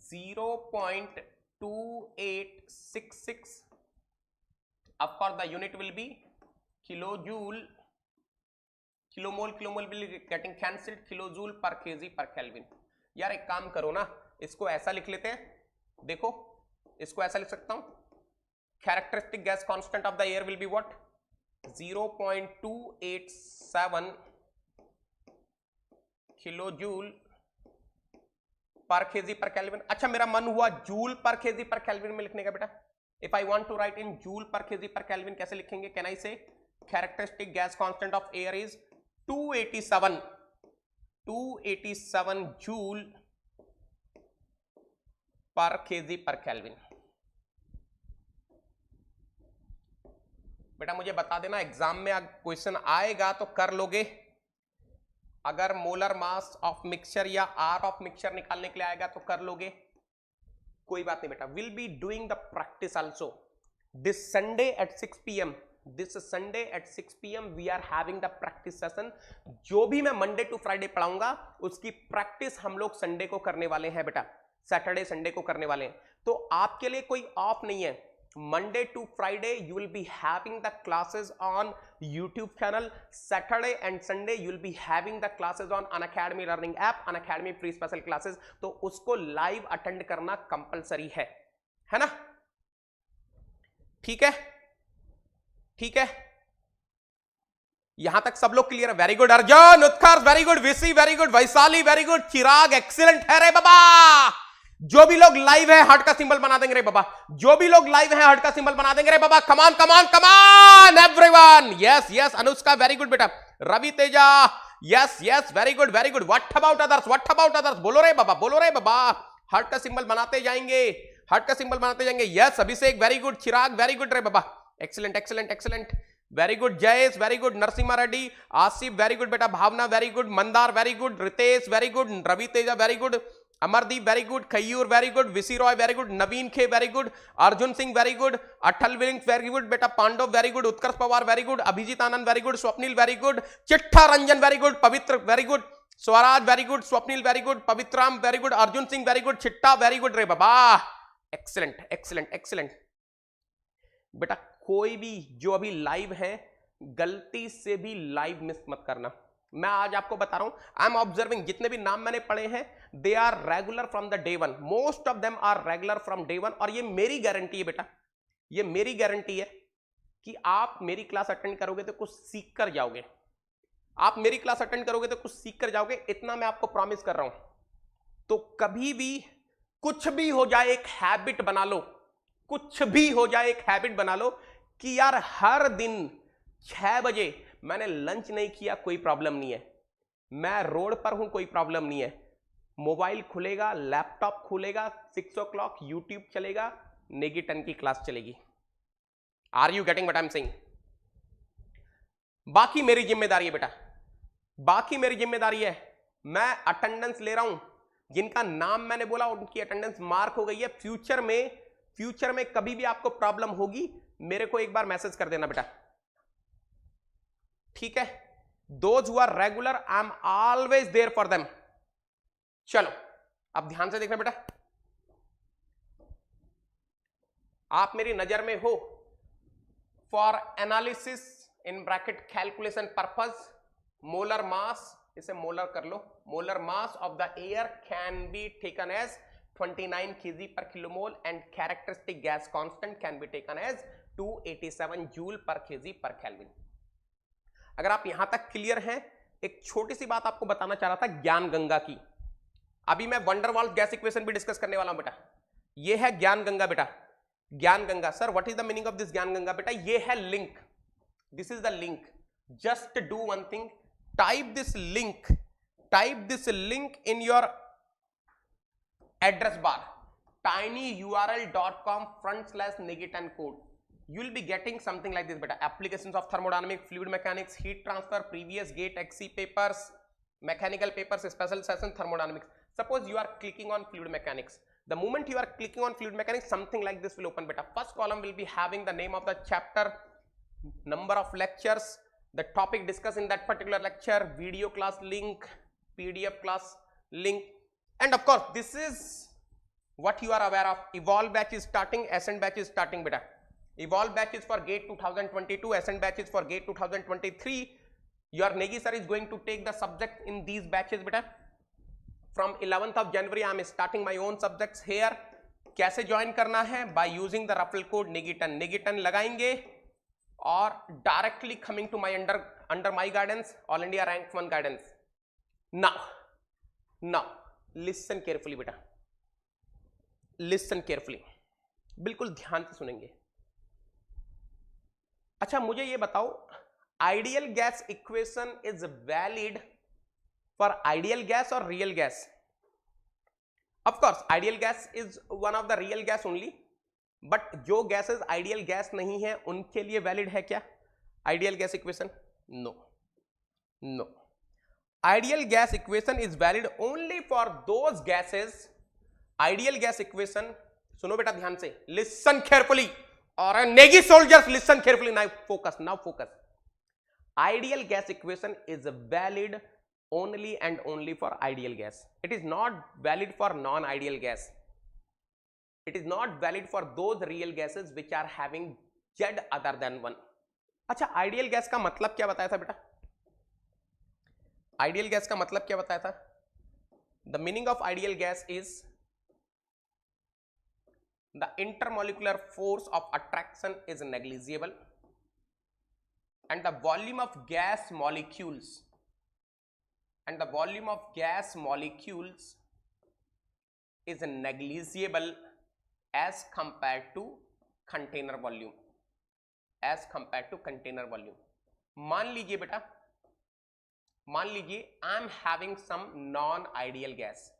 0.2866। of course the unit will be kilojoule, kilomole will be getting cancelled, kilojoule per kg per Kelvin। यार एक काम करो ना, इसको ऐसा लिख लेते हैं, देखो इसको ऐसा लिख सकता हूं, characteristic gas constant of the air will be what? 0.287 kilojoule पर केजी पर केल्विन। अच्छा मेरा मन हुआ joule per kg per kelvin में लिखने का बेटा। If I want to write in joule per kg per kelvin कैसे लिखेंगे? Can I say characteristic gas constant of air is 287 joule per kg per kelvin. बेटा मुझे बता देना एग्जाम में क्वेश्चन आएगा तो कर लोगे, अगर मोलर मास ऑफ मिक्सचर या आर ऑफ मिक्सचर निकालने के लिए आएगा तो कर लोगे, कोई बात नहीं बेटा। Will be doing the practice also this Sunday at 6 PM। This Sunday at 6 PM we are having the practice session. जो भी मैं मंडे टू फ्राइडे पढ़ाऊंगा उसकी प्रैक्टिस हम लोग संडे को करने वाले हैं बेटा, सैटरडे संडे को करने वाले हैं। तो आपके लिए कोई ऑफ नहीं है। Monday to Friday you will be having the classes on YouTube channel. Saturday and Sunday you will be having the classes on Unacademy learning app, Unacademy free special classes। तो उसको लाइव अटेंड करना compulsory है ना? ठीक है, ठीक है, यहां तक सब लोग क्लियर है? Very good Arjun, Utkarsh very good, Visi very good, Vaishali very good, Chirag excellent है रे बाबा। जो भी लोग लाइव है हार्ट का सिंबल बना देंगे रे बाबा, जो भी लोग लाइव है हार्ट का सिंबल बना देंगे रे बाबा। Come on come on come on everyone. Yes yes Anushka very good बेटा, Ravi Teja yes yes very good very good. What about others, what about others? बोलो रे बाबा, बोलो रे बाबा। हार्ट का सिंबल बनाते जाएंगे, हार्ट का सिंबल बनाते जाएंगे। Yes Abhishek very good, Chirag very good रे बाबा, excellent excellent excellent, very good. Jayesh very good, Narasimha Reddy, Asif very good बेटा, Bhavna very good, Mandar very good, Ritesh very good, Ravi Teja very good, Amardeep very good, Khayur very good, Visi Roy very good, Naveen खे very good, Arjun Singh very good, Atal विलिंग very good बेटा, Pandav very good, Utkarsh Pawar very good, Abhijit Anand very good, Swapnil very good, Chitta Ranjan very good, Pavitra very good, Swaraj very good, Swapnil very good, Pavitram very good, Arjun Singh very good, Chitta very good रे बाबा, excellent excellent excellent बेटा। कोई भी जो अभी live है गलती से भी लाइव मिस मत करना। मैं आज आपको बता रहा हूं, आई एम ऑब्जर्विंग, जितने भी नाम मैंने पढ़े हैं they are regular from the day one, most of them are regular from day one. और ये मेरी गारंटी है बेटा, ये मेरी गारंटी है कि आप मेरी क्लास अटेंड करोगे तो कुछ सीख कर जाओगे, आप मेरी क्लास अटेंड करोगे तो कुछ सीख कर जाओगे, इतना मैं आपको प्रॉमिस कर रहा हूं। तो कभी भी कुछ भी हो जाए एक हैबिट बना लो, कुछ भी हो जाए एक हैबिट बना लो कि यार हर दिन 6 बजे मैंने लंच नहीं किया, कोई प्रॉब्लम नहीं है, मैं रोड पर हूं कोई प्रॉब्लम नहीं है, मोबाइल खुलेगा, लैपटॉप खुलेगा, 6 o'clock यूट्यूब चलेगा, नेगी 10 की क्लास चलेगी। Are you getting what I am saying? बाकी मेरी जिम्मेदारी है बेटा, बाकी मेरी जिम्मेदारी है। मैं अटेंडेंस ले रहा हूं, जिनका नाम मैंने बोला उनकी अटेंडेंस मार्क हो गई है। फ्यूचर में कभी भी आपको प्रॉब्लम होगी मेरे को एक बार मैसेज कर देना बेटा, ठीक है, those who are regular I am always there for them. चलो अब ध्यान से देखना बेटा, आप मेरी नजर में हो। For analysis in bracket calculation purpose, molar mass, इसे मोलर कर लो, molar mass of the air can be taken as 29 kg per kilomole and characteristic gas constant can be taken as 287 joule per kg per Kelvin। अगर आप यहां तक clear हैं, एक छोटी सी बात आपको बताना चाह रहा था ज्ञान गंगा की। अभी मैं वंडरवाल्स गैस इक्वेशन भी डिस्कस करने वाला हूं बेटा। ये है ज्ञान गंगा बेटा, ज्ञान Ganga. Sir what is the meaning of this ज्ञान गंगा? बेटा ये है link, this is the link. Just do one thing, type this link in your address bar, tinyurl.com/Negi10 code। You will be getting something like this beta, applications of thermodynamics, fluid mechanics, heat transfer, previous gate XC papers, mechanical papers, special session thermodynamics। Suppose you are clicking on fluid mechanics, the moment you are clicking on fluid mechanics, something like this will open beta। First column will be having the name of the chapter, number of lectures, the topic discussed in that particular lecture, video class link, PDF class link, and of course this is what you are aware of। Evolve batch is starting, Ascent batch is starting beta। Evolve batch is for GATE 2022, Ascent batch is for GATE 2023। Your Negi sir is going to take the subject in these batches beta। From 11th of January I am starting my own subjects here। कैसे join करना है? By using the referral code Negi10। Negi10 लगाएंगे और directly coming to my under my guidance, All India Rank 1 guidance। Now listen carefully बेटा, listen carefully, बिल्कुल ध्यान से सुनेंगे। अच्छा मुझे ये बताओ, ideal gas equation is valid for ideal gas और real gas? Of course ideal gas is one of the real gas only, but जो गैसेस आइडियल गैस नहीं है उनके लिए वैलिड है क्या ideal gas equation? No. Ideal gas equation is valid only for those gases. Ideal gas equation, सुनो बेटा ध्यान से, लिसन केयरफुली, और Negi soldiers listen carefully, now focus. Ideal gas equation is valid only and only for ideal gas। It is not valid for non-ideal gas। It is not valid for those real gases which are having Z other than 1। अच्छा ideal gas का मतलब क्या बताया था बेटा? Ideal gas का मतलब क्या बताया था? The meaning of ideal gas is the intermolecular force of attraction is negligible and the volume of gas molecules is negligible as compared to container volume। मान लीजिए बेटा, मान लीजिए I am having some non ideal gas,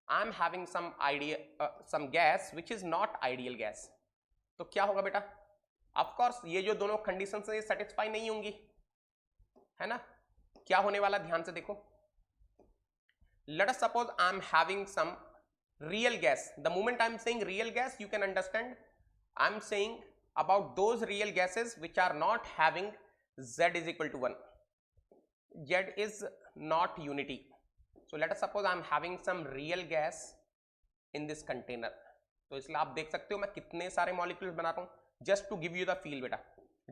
I am having some gas which is not ideal gas। तो क्या होगा बेटा? Of course ये जो दोनों कंडीशंस हैं ये सेटिस्फाई नहीं होंगी, है ना? क्या होने वाला ध्यान से देखो। Let us suppose I am having some real gas। The moment I am saying real gas, you can understand I am saying about those real gases which are not having Z is equal to 1। Z is not unity। So let us suppose I am having some real gas in this container। तो इसलिए आप देख सकते हो मैं कितने सारे molecules बना रहा हूं। Just to give you the feel बेटा,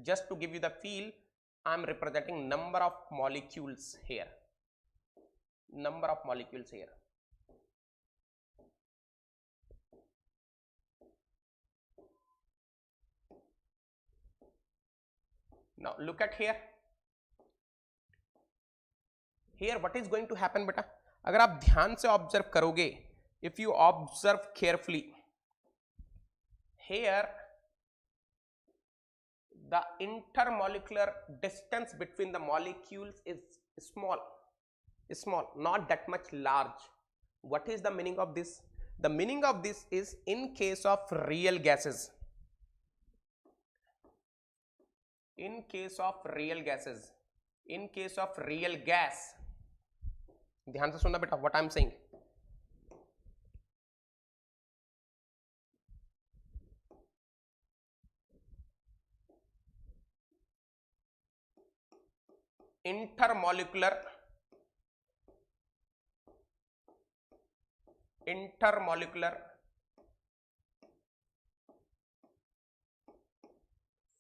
just to give you the feel, I am representing number of molecules here, number of molecules here. Now look at here, here what is going to happen बेटा? अगर आप ध्यान से observe करोगे, if you observe carefully, here the intermolecular distance between the molecules is small, not that much large। what is the meaning of this? The meaning of this is in case of real gases, in case of real gas, ध्यान से सुनना बेटा what I am saying. intermolecular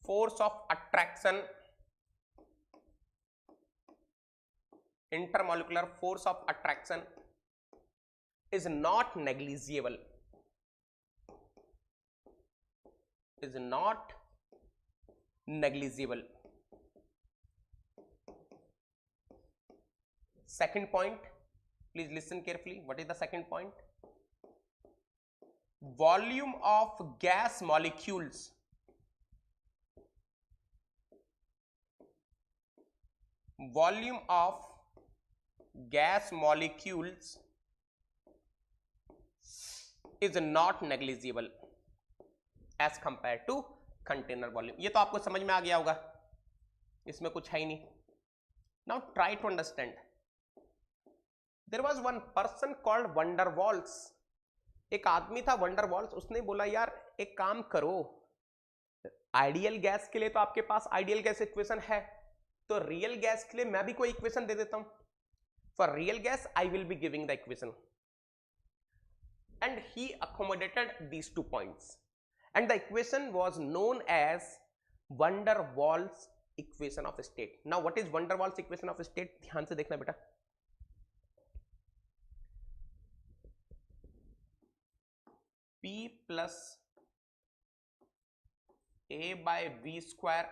force of attraction, intermolecular force of attraction is not negligible, is not negligible. Second point, please listen carefully. What is the second point? Volume of gas molecules is not negligible as compared to container volume. ये तो आपको समझ में आ गया होगा, इसमें कुछ है ही नहीं. Now try to understand. There was one person called van der Waals. एक आदमी था वंडर वॉल्स. उसने बोला यार एक काम करो, आइडियल गैस के लिए तो आपके पास आइडियल गैस इक्वेशन है, तो रियल गैस के लिए मैं भी कोई इक्वेशन दे देता हूं. For real gas I will be giving the equation, and he accommodated these 2 points, and the equation was known as van der Waals equation of state. Now what is van der Waals equation of state? ध्यान से देखना बेटा. P plus A by V square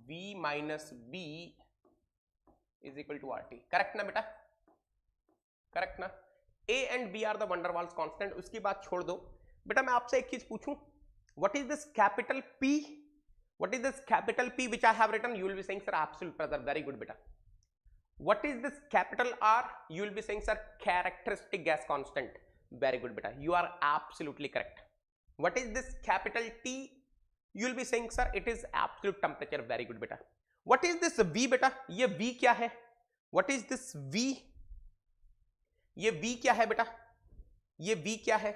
V minus B is equal to RT. Correct ना बेटा? Correct ना? A and B are the van der Waals constant. उसकी बात छोड़ दो बेटा. मैं आपसे एक चीज पूछूं, what is this capital P? What is this capital P which I have written? You will be saying sir absolute pressure. Very good beta. What is this capital R? You will be saying sir characteristic gas constant. Very good beta. You are absolutely correct. What is this capital T? You will be saying sir it is absolute temperature. Very good beta. What is this V beta? ये V क्या है? What is this V? ये V क्या है बेटा? ये V क्या है?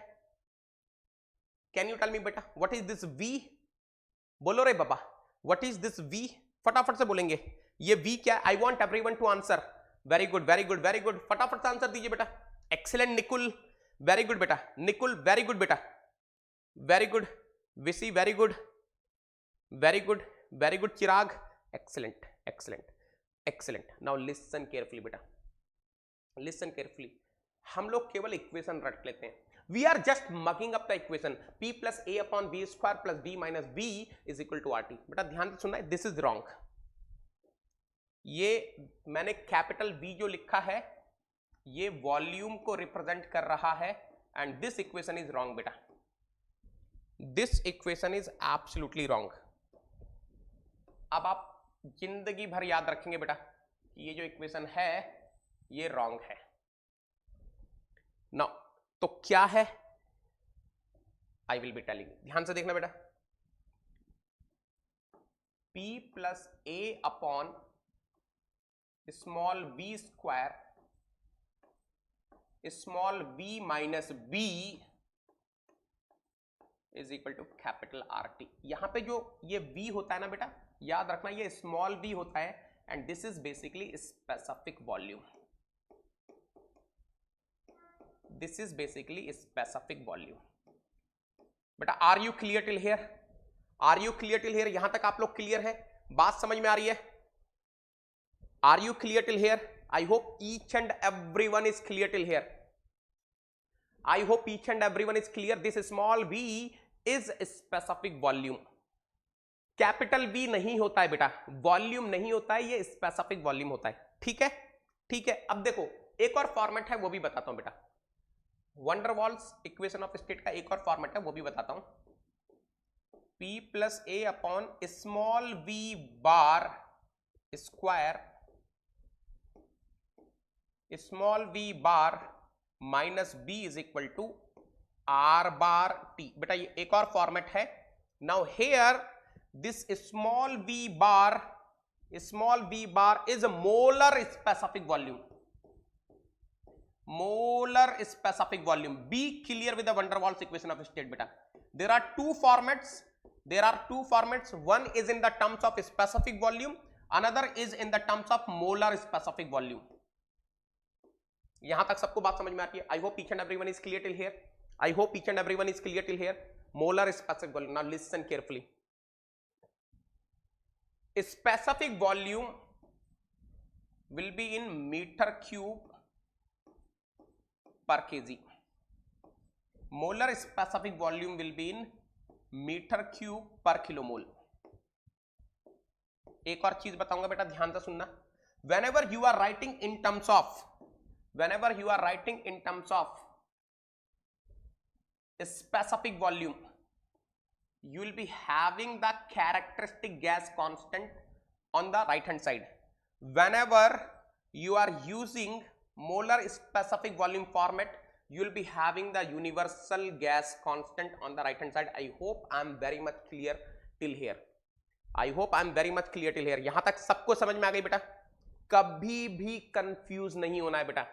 Can you tell me beta? What is this V? बोलो रे बाबा. What is this V? फटाफट से बोलेंगे. ये V क्या है? I want everyone to answer. Very good, very good, very good. फटाफट से आंसर दीजिए बेटा. Excellent निकुल. Very good बेटा. निकुल very good बेटा. Very good. विसी very good. Very good, very good. चिराग excellent, excellent, excellent. Now listen carefully बेटा. Listen carefully. हम लोग केवल इक्वेशन रट लेते हैं. We are just mucking up the equation. P plus A upon B square plus B minus B is equal to RT. बेटा ध्यान से सुनना है. This is wrong. ये मैंने कैपिटल B जो लिखा है ये वॉल्यूम को रिप्रेजेंट कर रहा है, and this equation is wrong बेटा. This equation is absolutely wrong. अब आप जिंदगी भर याद रखेंगे बेटा कि ये जो इक्वेशन है ये रॉन्ग है. नाउ तो क्या है? I will be telling. ध्यान से देखना बेटा. P plus A upon small v square small v minus b is equal to capital RT. यहां पे जो ये v होता है ना बेटा, याद रखना ये स्मॉल v होता है, and this is basically specific volume. This is basically specific volume. बेटा are you clear till here? Are you clear till here? यहां तक आप लोग क्लियर है? बात समझ में आ रही है? Are you clear till here? I hope each and everyone is clear till here. I hope each and everyone is clear. This small v is specific volume. Capital V नहीं होता है बेटा, वॉल्यूम नहीं होता है, ये स्पेसिफिक वॉल्यूम होता है. ठीक है, ठीक है. अब देखो एक और फॉर्मेट है वो भी बताता हूं बेटा. van der Waals equation of state का एक और फॉर्मेट है वो भी बताता हूं. P plus A upon small v bar square small v bar minus b is equal to r bar t. बेटा ये एक और फॉर्मेट है. Now here this small v bar is molar specific volume. Molar specific volume. Be clear with the van der Waals equation of state बेटा. There are two formats. There are two formats. One is in the terms of specific volume, another is in the terms of molar specific volume. यहां तक सबको बात समझ में आती है? I hope each and everyone is clear till here. I hope each and everyone is clear till here. Molar specific volume. Now listen carefully. Specific volume will be in meter cube per kg. Molar specific volume will be in meter cube per kilomole. एक और चीज बताऊंगा बेटा, ध्यान से सुनना. Whenever you are writing in terms of specific volume, you will be having the characteristic gas constant on the right hand side. Whenever you are using molar specific volume format, you will be having the universal gas constant on the right hand side. I hope I am very much clear till here. यहां तक सबको समझ में आ गई बेटा? कभी भी कंफ्यूज नहीं होना है बेटा,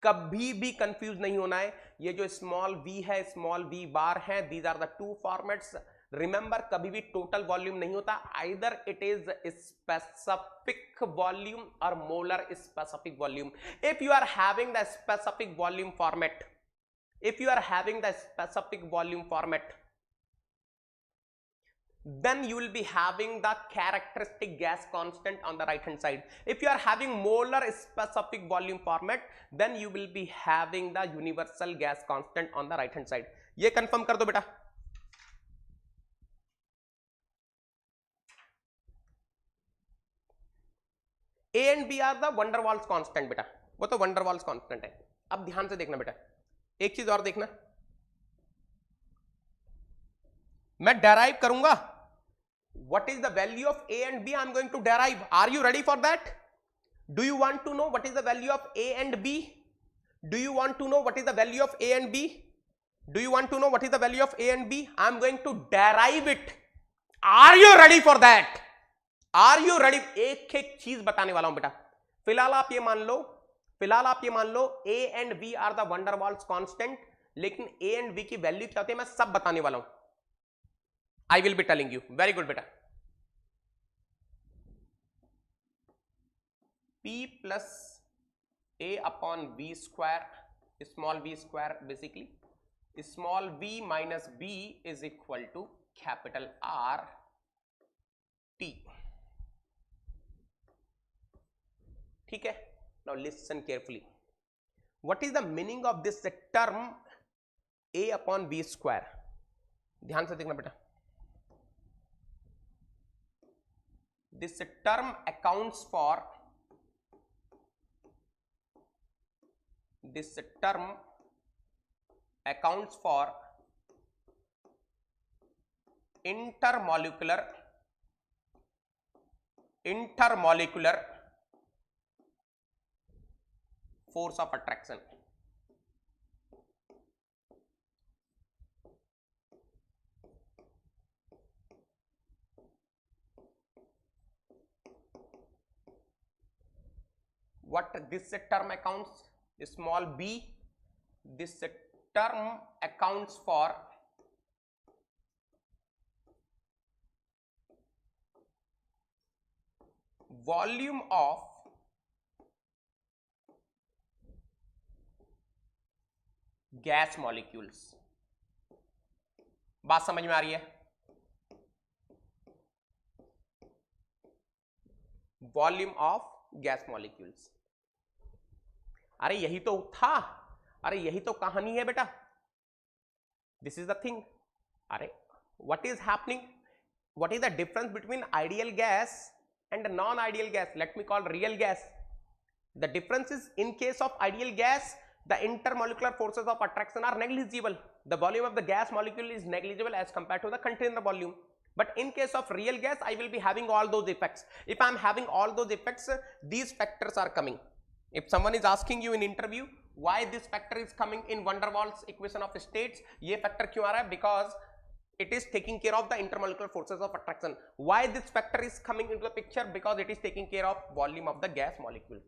कभी भी कंफ्यूज नहीं होना है. ये जो स्मॉल v है, स्मॉल v बार है, these are the two formats. Remember, कभी भी टोटल वॉल्यूम नहीं होता. Either it is specific volume और molar specific volume. If you are having the specific volume format, then you will be having the characteristic gas constant on the right hand side. If you are having molar specific volume format, then you will be having the universal gas constant on the right hand side. ये confirm कर दो बेटा. A and B are the van der Waals constant बेटा, वो तो van der Waals constant है. अब ध्यान से देखना बेटा, एक चीज और देखना, मैं डेराइव करूंगा. What is the value of A and B? I am going to derive. Are you ready for that? Do you want to know what is the value of A and B? I am going to derive it. Are you ready for that? एक एक चीज बताने वाला हूं बेटा. फिलहाल आप ये मान लो A and B are the van der Waals constant, लेकिन A and B की वैल्यू क्या होती है मैं सब बताने वाला हूं. I will be telling you. Very good beta. P plus A upon V square, small v square basically. Small v minus b is equal to capital R T. ठीक है? Now listen carefully. What is the meaning of this term A upon V square? ध्यान से देखना बेटा. This term accounts for intermolecular force of attraction. What this term accounts, small b, this term accounts for volume of gas molecules. बात समझ में आ रही है? Volume of gas molecules. अरे यही तो था, अरे यही तो कहानी है बेटा. This is the thing. अरे what is happening, what is the difference between ideal gas and non ideal gas? Let me call real gas. The difference is in case of ideal gas the intermolecular forces of attraction are negligible. The volume of the gas molecule is negligible as compared to the container volume. But in case of real gas, I will be having all those effects. If I am having all those effects, these factors are coming. If someone is asking you in interview why this factor is coming in van der Waals equation of states, ये factor क्यों आ रहा है? Because it is taking care of the intermolecular forces of attraction. Why this factor is coming into the picture? Because it is taking care of volume of the gas molecule.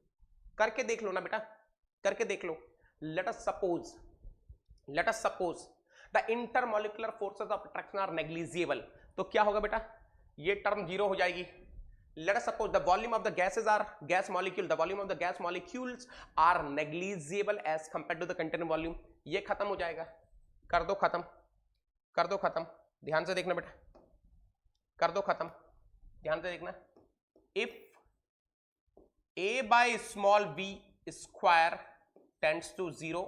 करके देख लो ना बेटा, करके देख लो. Let us suppose the intermolecular forces of attraction are negligible. तो क्या होगा बेटा, ये टर्म जीरो हो जाएगी. Let us suppose the volume of the gases are gas molecule. The volume of the gas molecules are negligible as compared to the container volume. ये खत्म हो जाएगा. कर दो खत्म, कर दो खत्म. ध्यान से देखना बेटा, कर दो खत्म, ध्यान से देखना. If a by small b square tends to 0,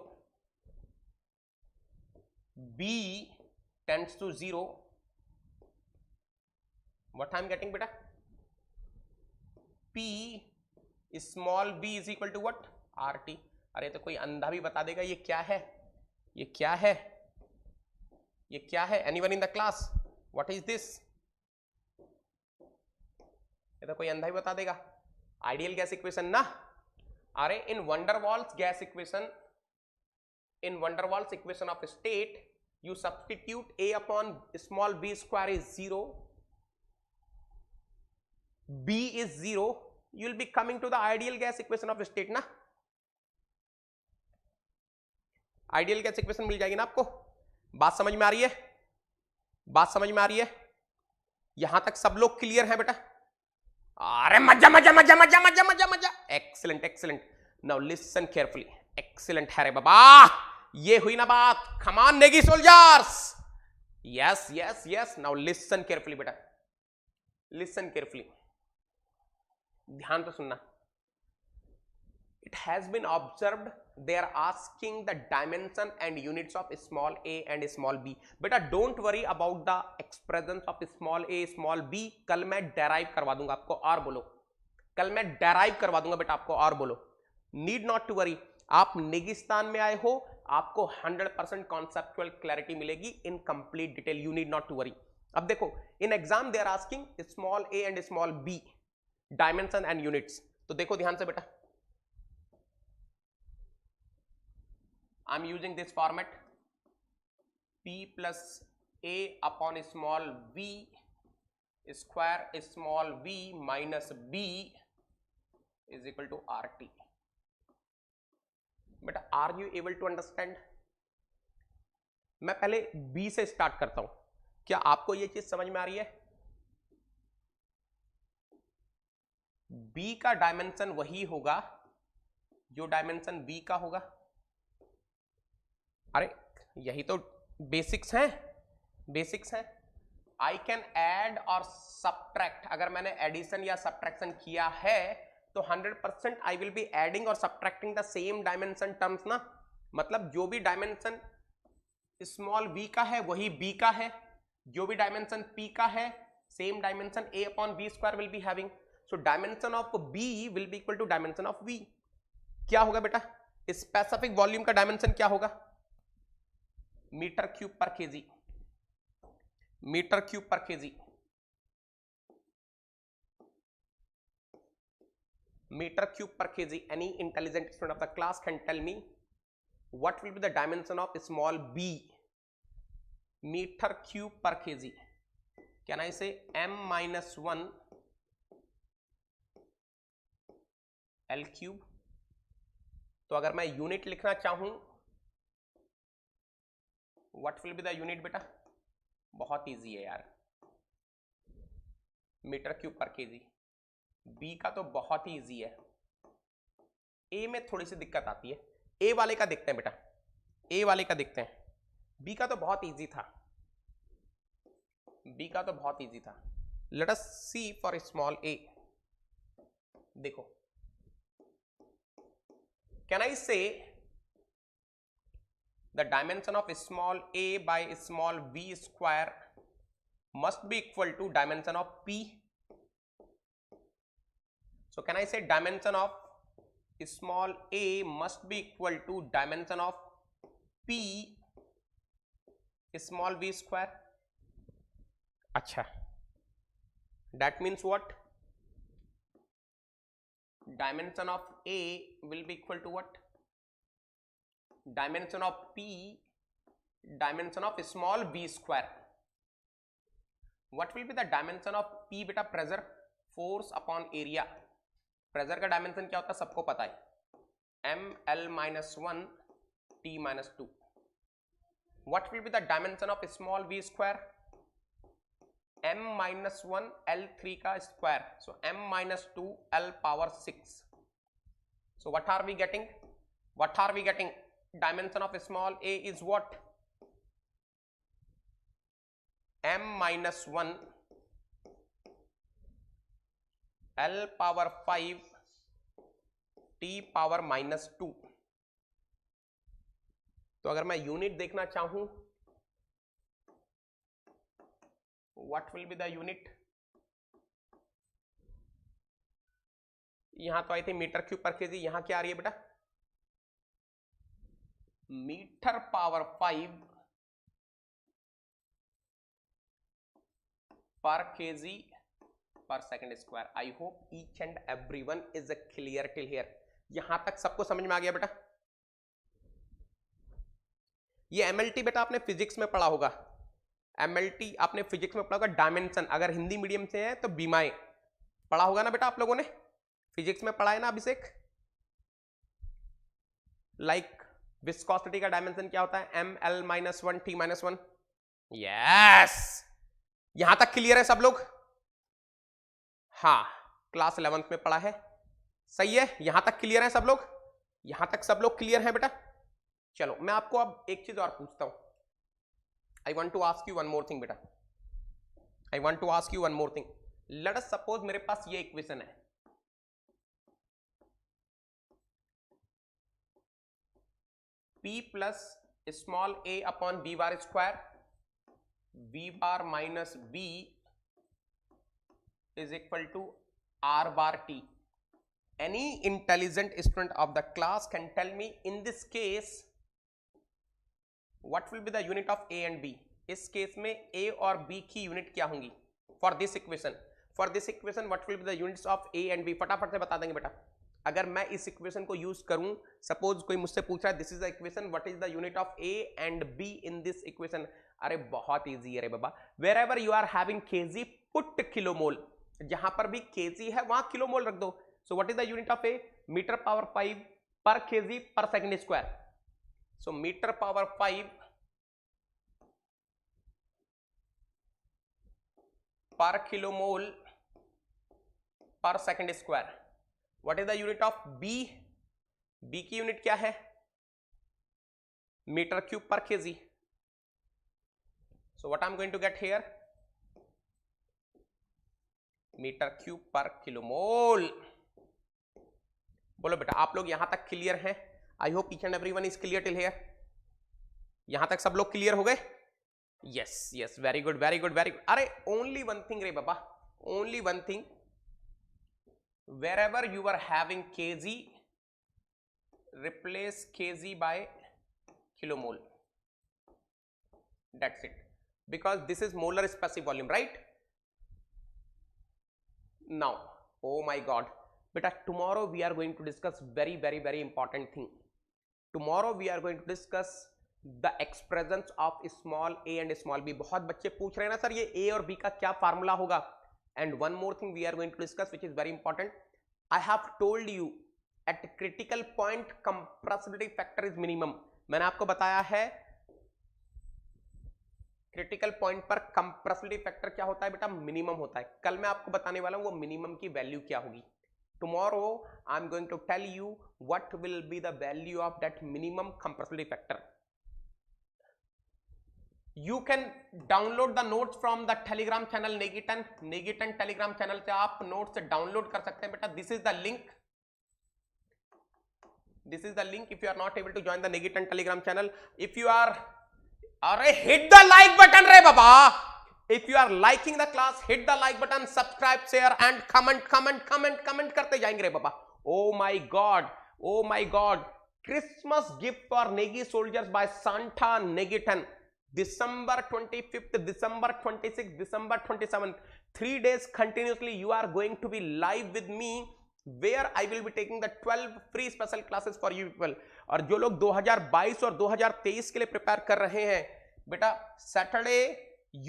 b tends to 0, what I'm getting beta, p small b is equal to what, rt. अरे तो कोई अंधा भी बता देगा ये क्या है, ये क्या है, ये क्या है. Anyone in the class, what is this? ये तो कोई अंधा ही बता देगा. आइडियल गैस इक्वेशन ना. अरे in van der Waals gas equation, in van der Waals equation of state, you substitute a upon small b square is 0, b is 0, you will be coming to the ideal gas equation of state ना. Ideal gas equation मिल जाएगी ना आपको. बात समझ में आ रही है, बात समझ में आ रही है? यहां तक सब लोग क्लियर है बेटा? अरे मजा मजा मजा मजा मजा मजा मजा. Excellent excellent. Now listen carefully. Excellent है रे बाबा, ये हुई ना बात. Come on Negi soldiers. Yes yes yes. Now listen carefully बेटा, लिसन केयरफुली, ध्यान से सुनना. It has been observed they are asking the dimension and units of small a and small b. बेटा don't worry about the expressions of small a small b. कल मैं derive करवा दूंगा आपको. और बोलो, कल मैं derive करवा दूंगा बेटा आपको. और बोलो, need not to worry. आप नेगिस्तान में आए हो, आपको 100% कॉन्सेप्चुअल क्लैरिटी मिलेगी in complete detail. You need not to worry. अब देखो, in exam they are asking small a and small b dimension and units. तो देखो ध्यान से बेटा, I am using this format, p plus a upon small v square small v minus b is equal to RT. बेटा are you able to understand? मैं पहले b से start करता हूं. क्या आपको यह चीज समझ में आ रही है? b का डायमेंशन वही होगा जो डायमेंशन b का होगा. अरे यही तो बेसिक्स हैं, बेसिक्स हैं. आई कैन ऐड और सब्ट्रैक्ट. अगर मैंने एडिशन या सब्ट्रैक्शन किया है तो 100% आई विल बी एडिंग और subtracting the same dimension terms ना. मतलब जो भी डायमेंशन स्मॉल b का है वही b का है, जो भी डायमेंशन p का है same dimension a upon b square will be having. So dimension of b will be equal to dimension of v. क्या होगा बेटा? स्पेसिफिक वॉल्यूम का डायमेंशन क्या होगा? मीटर क्यूब पर केजी, मीटर क्यूब पर KG, meter cube per kg. Any intelligent student of the class can tell me what will be the dimension of small b, meter cube per kg. Can I say m minus 1 l cube? तो अगर मैं unit लिखना चाहूं, what will be the unit बेटा? बहुत easy है यार, metre cube पर केजी. बी का तो बहुत ही इजी है. ए में थोड़ी सी दिक्कत आती है. ए वाले का देखते हैं बेटा, ए वाले का देखते हैं. बी का तो बहुत इजी था, बी का तो बहुत इजी था. Let us see for small a. देखो, can I say the dimension of small a by small v square must be equal to dimension of p. So can I say dimension of small a must be equal to dimension of p small v square? अच्छा, that means what? Dimension of a will be equal to what? Dimension of p, dimension of small v square. What will be the dimension of p beta? Pressure, force upon area. Pressure का dimension क्या होता है सबको पता है, ml minus 1 t minus 2. What will be the dimension of small v square? m minus 1 L3 का square, so m minus 2 L power 6. So what are we getting? What are we getting? Dimension of small a is what? M minus 1 L power 5 T power minus 2. तो अगर मैं unit देखना चाहूं, what will be the unit? यहां तो आई थी metre cube पर KG, यहां क्या आ रही है बेटा? मीटर पावर 5 पर केजी पर second square. I hope each and everyone is clear till here. यहां तक सबको समझ में आ गया बेटा? ये एमएलटी बेटा आपने फिजिक्स में पढ़ा होगा. एमएलटी आपने फिजिक्स में पढ़ा होगा. डायमेंशन अगर हिंदी मीडियम से है तो बीमाएं पढ़ा होगा ना बेटा आप लोगों ने. फिजिक्स में पढ़ा है ना अभिषेक? लाइक विस्कोसिटी का डायमेंशन क्या होता है? M L minus 1 T minus 1. Yes, यहां तक क्लियर है सब लोग? हाँ, क्लास 11th में पढ़ा है. सही है, यहां तक क्लियर है सब लोग? यहां तक सब लोग क्लियर हैं बेटा? चलो मैं आपको अब एक चीज और पूछता हूं. I want to ask you one more thing बेटा. I want to ask you one more thing. Let us suppose मेरे पास ये इक्वेशन है. P plus small a upon b bar square, b bar minus b is equal to r bar t. Any intelligent student of the class can tell me in this case what will be the unit of a and b. इस case में a और b की unit क्या होंगी? For this equation, what will be the units of a and b? फटाफट से बता देंगे बेटा. अगर मैं इस इक्वेशन को यूज करूं, सपोज कोई मुझसे पूछ रहा है this is the equation, what is the unit of a and b in this equation. अरे बहुत इजी है रे बाबा. Wherever you are having kg put kilomole. जहां पर भी kg है वहां किलोमोल रख दो. So what is the unit of a? Metre power 5 per kg per second square. So metre power 5 per kilomole per second square. What is the unit of b? b की unit क्या है? Metre cube per kg. So what I am going to get here? Metre cube per kilomole. बोलो बेटा, आप लोग यहां तक clear हैं? I hope each and everyone is clear till here. यहां तक सब लोग क्लियर हो गए? Yes yes, very good very good very good. अरे ओनली वन थिंग रे बाबा, only one thing. wherever you are having kg, replace kg by kilomole. That's it, because this is molar specific volume, right? Now, oh my god beta, tomorrow we are going to discuss very important thing. Tomorrow we are going to discuss the expressions of small a and small b. बहुत बच्चे पूछ रहे हैं ना sir ये a और b का क्या फार्मूला होगा. And one more thing we are going to discuss which is very important. I have told you at critical point compressibility factor is minimum. मैंने आपको बताया है क्रिटिकल पॉइंट पर compressibility factor क्या होता है बेटा? मिनिमम होता है. कल मैं आपको बताने वाला हूं वो मिनिमम की वैल्यू क्या होगी. Tomorrow I am going to tell you what will be the value of that minimum compressibility factor. You can download the notes from the telegram channel Negiton telegram channel से आप notes download कर सकते हैं बेटा. This is the link. This is the link if you are not able to join the Negiton telegram channel. If you are, अरे hit the like button रे बाबा. If you are liking the class, hit the like button, subscribe, share and comment करते जाएंगे रे बाबा. Oh my god, oh my god. Christmas gift for Negi soldiers by Santa Negiton. December 25th, December 26th, December 27th, 3 days continuously you are going to be live with me where I will be taking the 12 free special classes for you people. और जो लोग 2022 और 2023 के लिए prepare कर रहे हैं बेटा, Saturday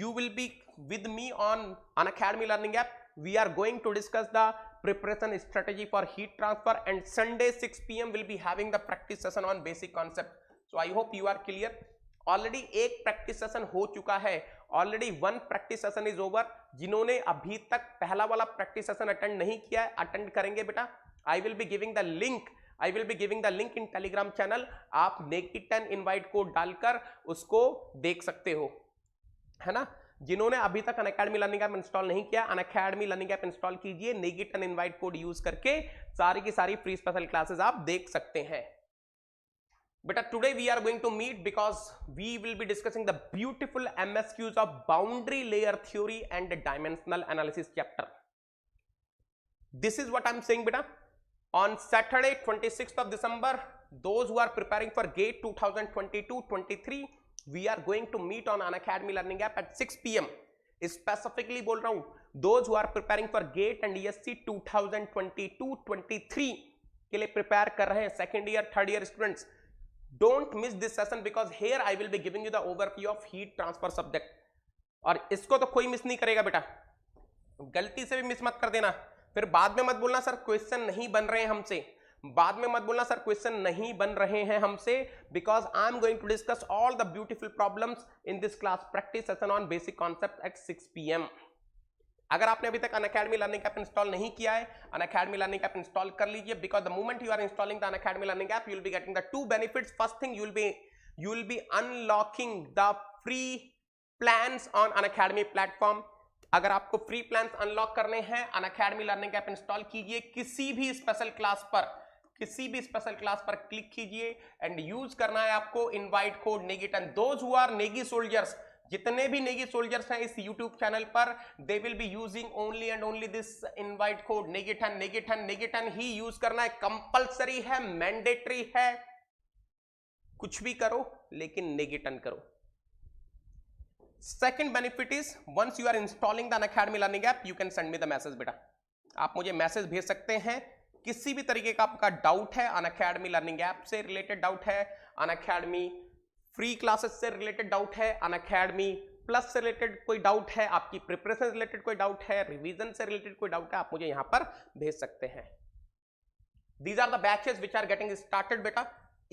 you will be with me on Unacademy Learning app. We are going to discuss the preparation strategy for heat transfer and Sunday 6 PM will be having the practice session on basic concept. So I hope you are clear. Already एक practice session हो चुका है already 1 practice session is over. जिन्होंने अभी तक पहला वाला practice session attend नहीं किया है, अटेंड करेंगे बेटा. आई will be giving the link in Telegram channel. आप नेकी 10 इनवाइट कोड डालकर उसको देख सकते हो, है ना. जिन्होंने अभी तक अनअकैडमी लर्निंग ऐप इंस्टॉल नहीं किया, अनअकैडमी लर्निंग ऐप इंस्टॉल कीजिए. नेकी 10 इनवाइट कोड यूज करके सारी की सारी फ्री स्पेशल क्लासेस आप देख सकते हैं. But today we are going to meet because we will be discussing the beautiful MSQs of boundary layer theory and dimensional analysis chapter. This is what I'm saying beta. On Saturday 26th of December, those who are preparing for GATE 2022-23, we are going to meet on Unacademy Learning App at 6 PM. Specifically बोल रहा हूँ, those who are preparing for GATE and ESC 2022-23 के लिए prepare कर रहे हैं, second year, third year students. Don't miss this session because here I will be giving you the overview of heat transfer subject. और इसको तो कोई miss नहीं करेगा बेटा, गलती से भी मिस मत कर देना. फिर बाद में मत बोलना सर क्वेश्चन नहीं बन रहे हैं हमसे. बाद में मत बोलना सर क्वेश्चन नहीं बन रहे हैं हमसे, because I am going to discuss all the beautiful problems in this class practice session on basic concept at 6 PM. अगर आपने अभी तक अनअकैडमी लर्निंग ऐप इंस्टॉल नहीं किया है, अनअकैडमी लर्निंग ऐप इंस्टॉल कर लीजिए, because the moment you are installing the Unacademy learning app, you will be getting the 2 benefits. First thing, you will be unlocking the free plans on Unacademy platform. अगर आपको free plans unlock करने हैं, Unacademy learning app install कीजिए. किसी भी special class पर click कीजिए and use करना है आपको invite code Negi 10. Those who are Negi soldiers, जितने भी नेगी सोल्जर्स हैं इस यूट्यूब चैनल पर, they will be using only and only this invite code Negi 10 ही यूज करना है. कंपल्सरी है, मैंडेटरी है. कुछ भी करो लेकिन नेगी 10 करो. Second benefit is once you are installing the Unacademy Learning App, you can send me the message बेटा. आप मुझे मैसेज भेज सकते हैं. किसी भी तरीके का आपका डाउट है, Unacademy Learning App से रिलेटेड डाउट है, Unacademy फ्री क्लासेस से रिलेटेड डाउट है, Unacademy प्लस से रिलेटेड कोई डाउट है, आपकी प्रिपरेशन से रिलेटेड कोई डाउट है, रिवीजन से रिलेटेड कोई डाउट है, आप मुझे यहां पर भेज सकते हैं. These are the batches which are getting started बेटा.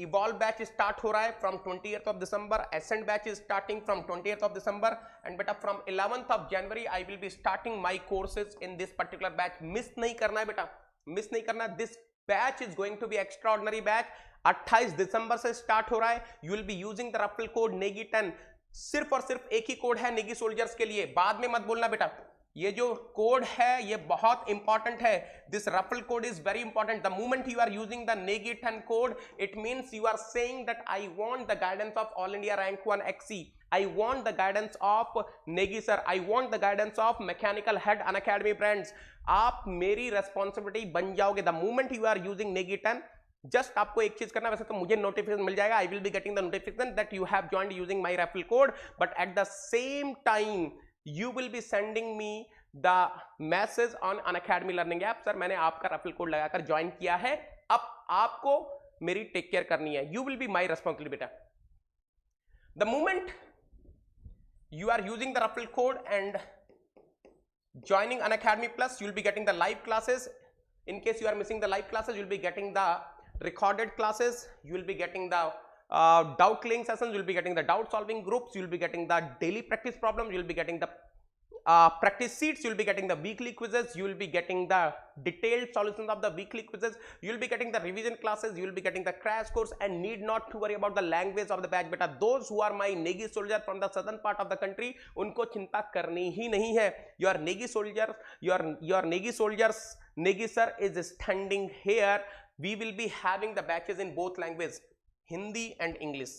Evolve batch start हो रहा है from 20th of December. Ascent batch is starting from 20th of December. And बेटा from 11th of January I will be starting my courses in this particular batch. Miss नहीं करना है बेटा, miss नहीं करना. This batch is going to be extraordinary batch. 28 दिसंबर से start हो रहा है. You will be using the referral code Negi 10. सिर्फ और सिर्फ एक ही कोड है नेगी सोल्जर्स के लिए. बाद में मत बोलना बेटा, ये जो कोड है ये बहुत इंपॉर्टेंट है. This referral code is very important. The moment you are using the Negi 10 code, it means you are saying that I want the guidance of all India rank 1 XC. I want the guidance of Negi sir. I want the guidance of mechanical head Unacademy brands. आप मेरी responsibility बन जाओगे the moment you are using Negi 10. Just आपको एक चीज करना, वैसे तो मुझे नोटिफिकेशन मिल जाएगा, आई will be getting the notification that you have joined using my referral code, but at the same time you will be sending me the message on Unacademy Learning App. Sir मैंने आपका referral code लगाकर join किया है, अब आपको मेरी take care करनी है. You will be my responsibility बेटा. The moment you are using the referral code and joining Unacademy Plus, you will be getting the live classes. In case you are missing the live classes, you will be getting the recorded classes. You will be getting the doubt clearing sessions, you will be getting the doubt solving groups, you will be getting the daily practice problems, you will be getting the practice sheets, you will be getting the weekly quizzes, you will be getting the detailed solutions of the weekly quizzes, you will be getting the revision classes, you will be getting the crash course, and need not to worry about the language of the batch beta. Those who are my Negi soldier from the southern part of the country, unko चिंता करनी ही नहीं है. Your Negi soldier, your Negi soldiers, Negi sir is standing here. We will be having the batches in both languages, Hindi and English.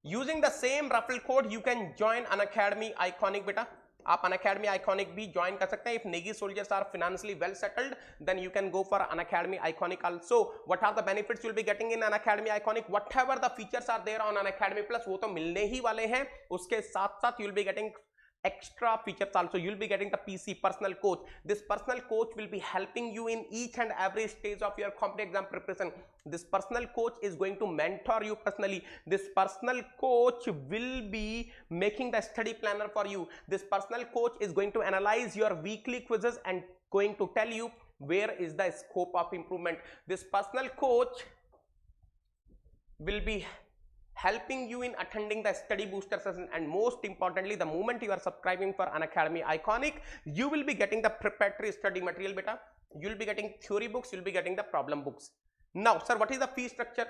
Using the same referral code, you can join Unacademy Iconic beta. आप Unacademy Iconic भी join कर सकते हैं. If Negi soldiers are financially well settled, then you can go for Unacademy Iconic also. What are the benefits you will be getting in Unacademy Iconic? Whatever the features are there on Unacademy Plus, वो तो मिलने ही वाले हैं. उसके साथ साथ you will be getting extra features also. You will be getting the PC personal coach. This personal coach will be helping you in each and every stage of your competitive exam preparation. This personal coach is going to mentor you personally. This personal coach will be making the study planner for you. This personal coach is going to analyze your weekly quizzes and going to tell you where is the scope of improvement. This personal coach will be helping you in attending the study booster session, and most importantly, the moment you are subscribing for Unacademy Iconic, you will be getting the preparatory study material beta. You will be getting theory books, you will be getting the problem books. Now sir, what is the fee structure?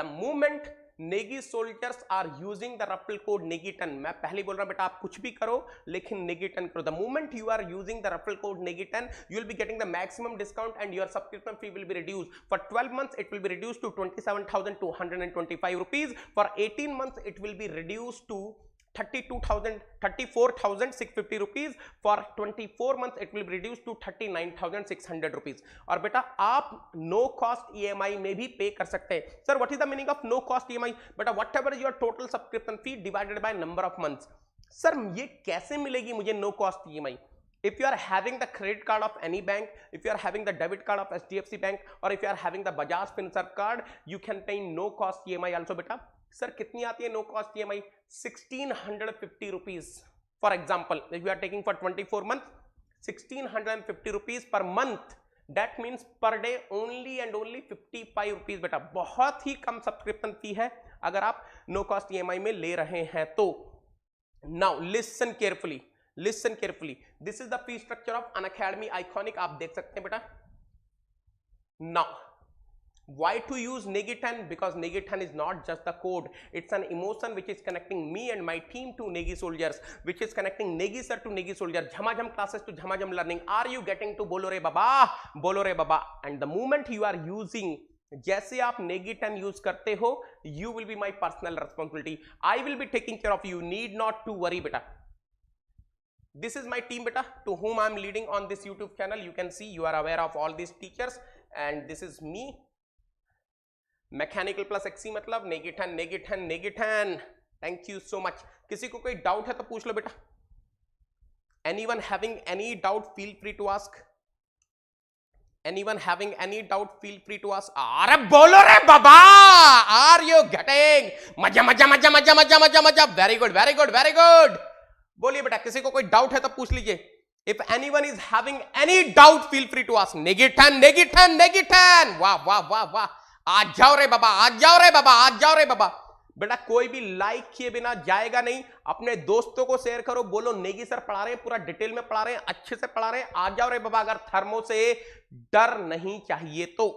The moment Negi soldiers are using the referral code नेगी10, मैं पहले बोल रहा हूं बेटा आप कुछ भी करो लेकिन नेगी10 करो. The moment you are using the referral code नेगी10, you will be getting the maximum discount and your subscription fee will be reduced. For 12 months it will be reduced to 27,225 rupees. For 18 months it will be reduced to 34,650 rupees. For 24 months it will be reduced to 39,600 rupees. और बेटा आप no cost EMI में भी पे कर सकते हैं. Sir what is the meaning of no cost EMI? बेटा whatever is your total subscription fee divided by number of months. Sir ये कैसे मिलेगी मुझे no cost EMI? If you are having the credit card of any bank, if you are having the debit card of HDFC Bank, or if you are having the Bajaj Finserv card, you can pay no cost EMI also बेटा. Sir कितनी आती है no cost EMI? 1650 rupees. For example, if you are taking for 24 months, 1650 rupees per month. That means per day only and only 55 rupees बेटा. बहुत ही कम subscription फी है अगर आप no cost EMI में ले रहे हैं तो. Now listen carefully. Listen carefully. This is the fee structure of Unacademy Iconic. आप देख सकते हैं बेटा. Now, why to use नेगी10? Because नेगी10 is not just the code. It's an emotion which is connecting me and my team to Negi soldiers, which is connecting Negi sir to Negi soldier, Jhamajam classes to Jhamajam learning. Are you getting to Bolo Re Baba? Bolo Re Baba. And the moment you are using, जैसे आप नेगी10 use करते हो, you will be my personal responsibility. I will be taking care of you. Need not to worry बेटा. This is my team beta to whom I am leading on this YouTube channel. You can see, you are aware of all these teachers, and this is me. Mechanical plus XC मतलब नेगी10 नेगी10 नेगी10. Thank you so much. किसी को कोई doubt है तो पूछ लो बेटा. Anyone having any doubt, feel free to ask. Anyone having any doubt, feel free to ask. अरे बोलो रे बाबा. Are you getting? मजा मजा मजा मजा मजा मजा मजा. Very good, very good, very good. बोलिए बेटा, किसी को कोई डाउट है तो पूछ लीजिए. If anyone is having any doubt, feel free to ask. नेगी10 नेगी10 नेगी10. वाह वाह वाह वाह. आज जाओ रे बाबा, आज जाओ रे बाबा, आज जाओ रे बाबा. बेटा कोई भी लाइक किए बिना जाएगा नहीं. अपने दोस्तों को शेयर करो, बोलो नेगी सर पढ़ा रहे हैं, पूरा डिटेल में पढ़ा रहे हैं, अच्छे से पढ़ा रहे हैं. आ जाओ रे बाबा. अगर थर्मो से डर नहीं चाहिए तो.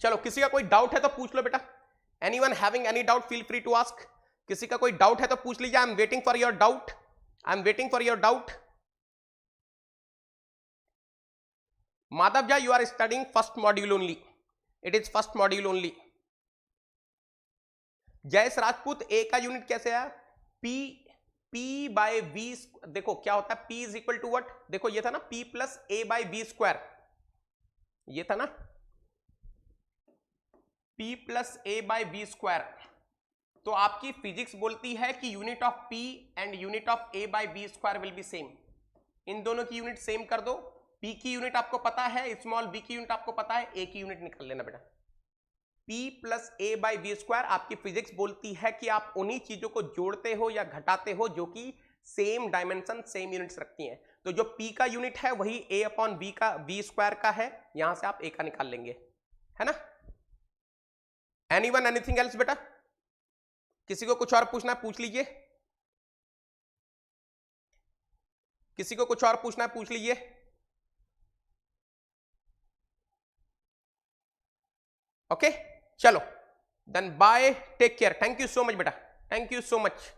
चलो किसी का कोई डाउट है तो पूछ लो बेटा. Anyone having any doubt, feel free to ask. किसी का कोई डाउट है तो पूछ लीजिए. I am waiting for your doubt. I am waiting for your doubt. Madhav जा, you are studying first module only. It is first module only. Jayesh Rajput, A का unit कैसे है? P by V. देखो क्या होता है, P is equal to what? देखो ये था ना P plus A by V square. ये था ना P plus A by V square. तो आपकी फिजिक्स बोलती है कि unit of P and unit of A by V square will be same. इन दोनों की यूनिट सेम कर दो. P की यूनिट आपको पता है, स्मॉल b की यूनिट आपको पता है, A की यूनिट निकाल लेना बेटा. P plus A by V square. आपकी फिजिक्स बोलती है कि आप उन्हीं चीजों को जोड़ते हो या घटाते हो जो कि सेम डायमेंशन सेम यूनिट्स रखती हैं. तो जो P का यूनिट है वही A अपॉन V का V स्क्वायर का है. यहां से आप A का निकाल लेंगे, है ना. एनीवन एनीथिंग एल्स बेटा? किसी को कुछ और पूछना है पूछ लीजिए. किसी को कुछ और पूछना है पूछ लीजिए. ओके चलो then bye, take care. Thank you so much बेटा, थैंक यू सो मच.